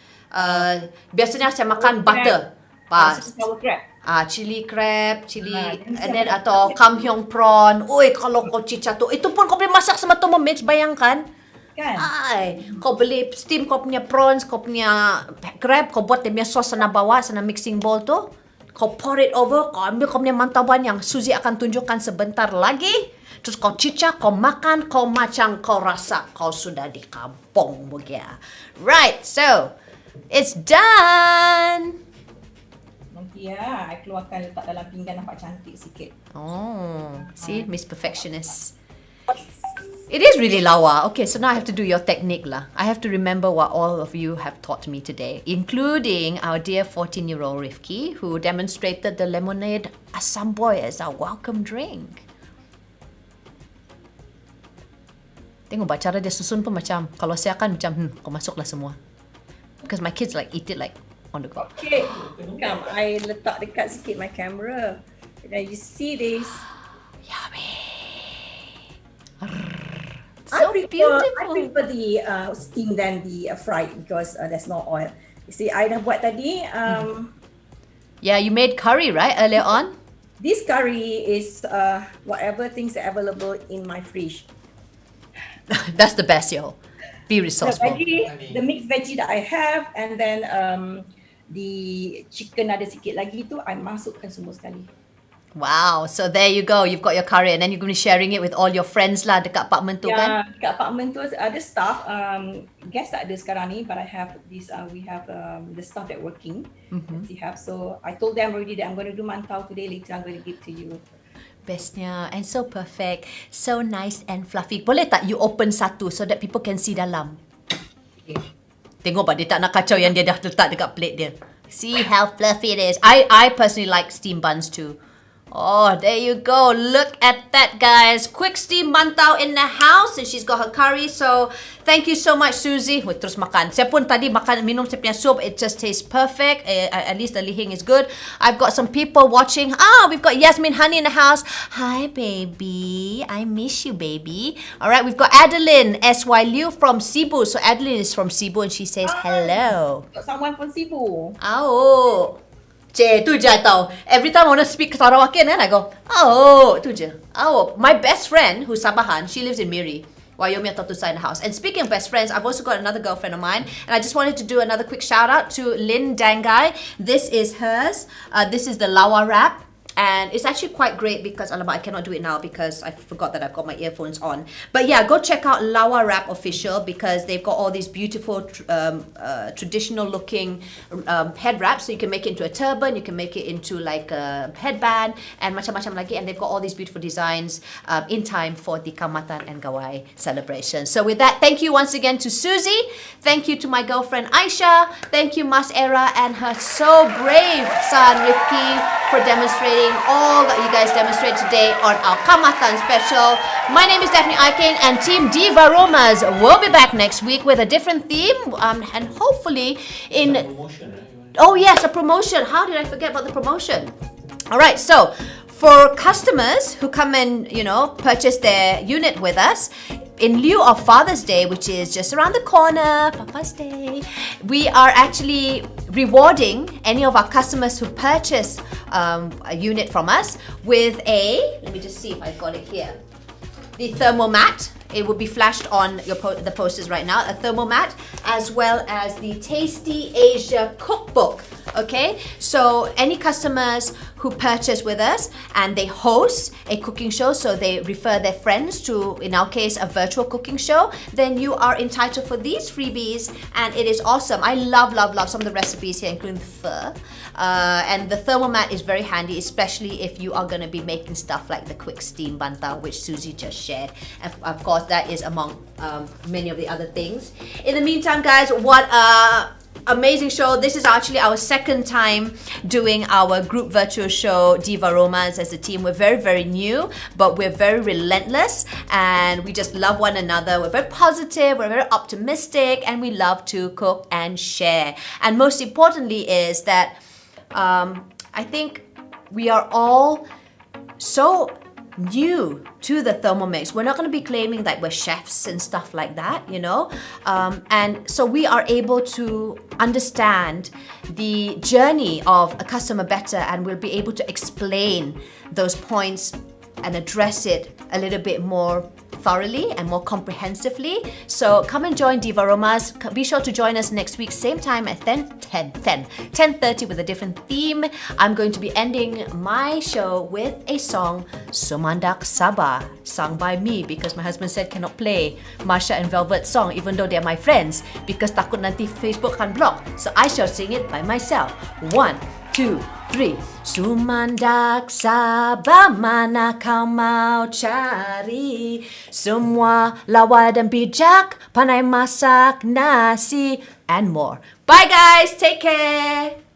Biasanya saya makan butter. Sour crab. Chili crab, and then atau kamhyong prawn. Oi, kalau kau cicah tu, itu pun kau boleh masak sama Thermomix, bayangkan. Kan? Kau boleh steam kau punya prawns, kau punya crab, kau buat dia punya sauce sana bawah, sana mixing bowl tu. Kau pour it over, kau ambil kau punya mantauan yang Suzie akan tunjukkan sebentar lagi. Terus kau cicah, kau makan, kau macam kau rasa kau sudah di kampung begitu. Right, so it's done. Nanti I keluarkan letak dalam pinggan nampak cantik sikit. Oh, see, Miss Perfectionist. It is really lawa. Okay, so now I have to do your technique lah. I have to remember what all of you have taught me today, including our dear 14-year-old Rifqi, who demonstrated the lemonade Asam boy as our welcome drink. Tengok bah, cara dia susun pun macam, kalau saya kan macam, kau masuklah semua. Because my kids like eat it like on the go. Okay, come. I letak dekat sikit my camera. Now you see this. Yummy. I So prefer beautiful. the steam than the fried because there's no oil. You see, I dah buat tadi. Yeah, you made curry, right, earlier on? This curry is whatever things are available in my fridge. That's the best, yo. Be The resourceful. veggie, the mixed veggie that I have, and then the chicken ada sikit lagi tu, I masukkan semua sekali. Wow, so there you go. You've got your curry and then you're going to be sharing it with all your friends lah dekat apartment tu kan? Dekat apartment tu ada staff. Guest tak ada sekarang ni, but I have this. We have the staff that working. We have. So I told them already that I'm going to do mantau today. Later I'm going to give to you. Bestnya and so perfect, so nice and fluffy. Boleh tak you open satu so that people can see dalam? Okay. Tengok pak, dia tak nak kacau yang dia dah letak dekat plate dia. See how fluffy it is. I personally like steamed buns too. Oh, there you go. Look at that, guys. Quick steam mantau in the house. And she's got her curry. So, thank you so much, Suzie. Terus makan. Saya pun tadi minum saya punya soup. It just tastes perfect. At least the Lihing is good. I've got some people watching. We've got Yasmin Honey in the house. Hi, baby. I miss you, baby. All right, we've got Adeline S.Y. Liu from Cebu. So, Adeline is from Cebu and she says hello. Got someone from Cebu. Oh. Cik, tu je tau. Every time I want to speak Sarawakian kan, I go, oh, tu je. Oh, my best friend, who's Sabahans, she lives in Miri. Wyoming atau Tusa in the house. And speaking of best friends, I've also got another girlfriend of mine. And I just wanted to do another quick shout out to Lynn Dangai. This is hers. This is the Lawa wrap. And it's actually quite great because, alamak, I cannot do it now because I forgot that I've got my earphones on. But yeah, go check out Lawa Wrap Official because they've got all these beautiful traditional looking head wraps. So you can make it into a turban, you can make it into like a headband and macam-macam lagi. And they've got all these beautiful designs in time for the Kaamatan and Gawai celebration. So with that, thank you once again to Suzie. Thank you to my girlfriend Aisyah. Thank you Mas Era and her so brave son Rifqi for demonstrating all that you guys demonstrate today on our Kaamatan special. My name is Daphne Iking and Team Diva Romas will be back next week with a different theme and hopefully in... Oh yes, a promotion. How did I forget about the promotion? Alright, so for customers who come and, you know, purchase their unit with us, in lieu of Father's Day, which is just around the corner, Papa's Day, we are actually rewarding any of our customers who purchase a unit from us with a, let me just see if I've got it here, the thermomat. It will be flashed on the posters right now, a thermomat, as well as the Tasty Asia cookbook. Okay, so any customers who purchase with us and they host a cooking show, so they refer their friends to, in our case, a virtual cooking show, then you are entitled for these freebies and it is awesome. I love some of the recipes here, including the pho. And the thermomat is very handy, especially if you are going to be making stuff like the quick steam bantau, which Suzie just shared. And of course, that is among many of the other things. In the meantime, guys, what amazing show. This is actually our second time doing our group virtual show, Diva Romance, as a team. We're very, very new, but we're very relentless and we just love one another. We're very positive, we're very optimistic, and we love to cook and share. And most importantly is that I think we are all so new to the Thermomix. We're not going to be claiming that we're chefs and stuff like that, you know. And so we are able to understand the journey of a customer better, and we'll be able to explain those points and address it a little bit more thoroughly and more comprehensively. So come and join Diva Romas. Be sure to join us next week, same time at 10:30 with a different theme. I'm going to be ending my show with a song, Sumandak Sabah, sung by me because my husband said cannot play Marsha and Velvet song even though they're my friends because takut nanti Facebook akan block. So I shall sing it by myself. 1, 2, 3. Sumandak Sabah mana kau mau cari, semua lawa dan bijak, pandai masak nasi, and more. Bye guys, take care.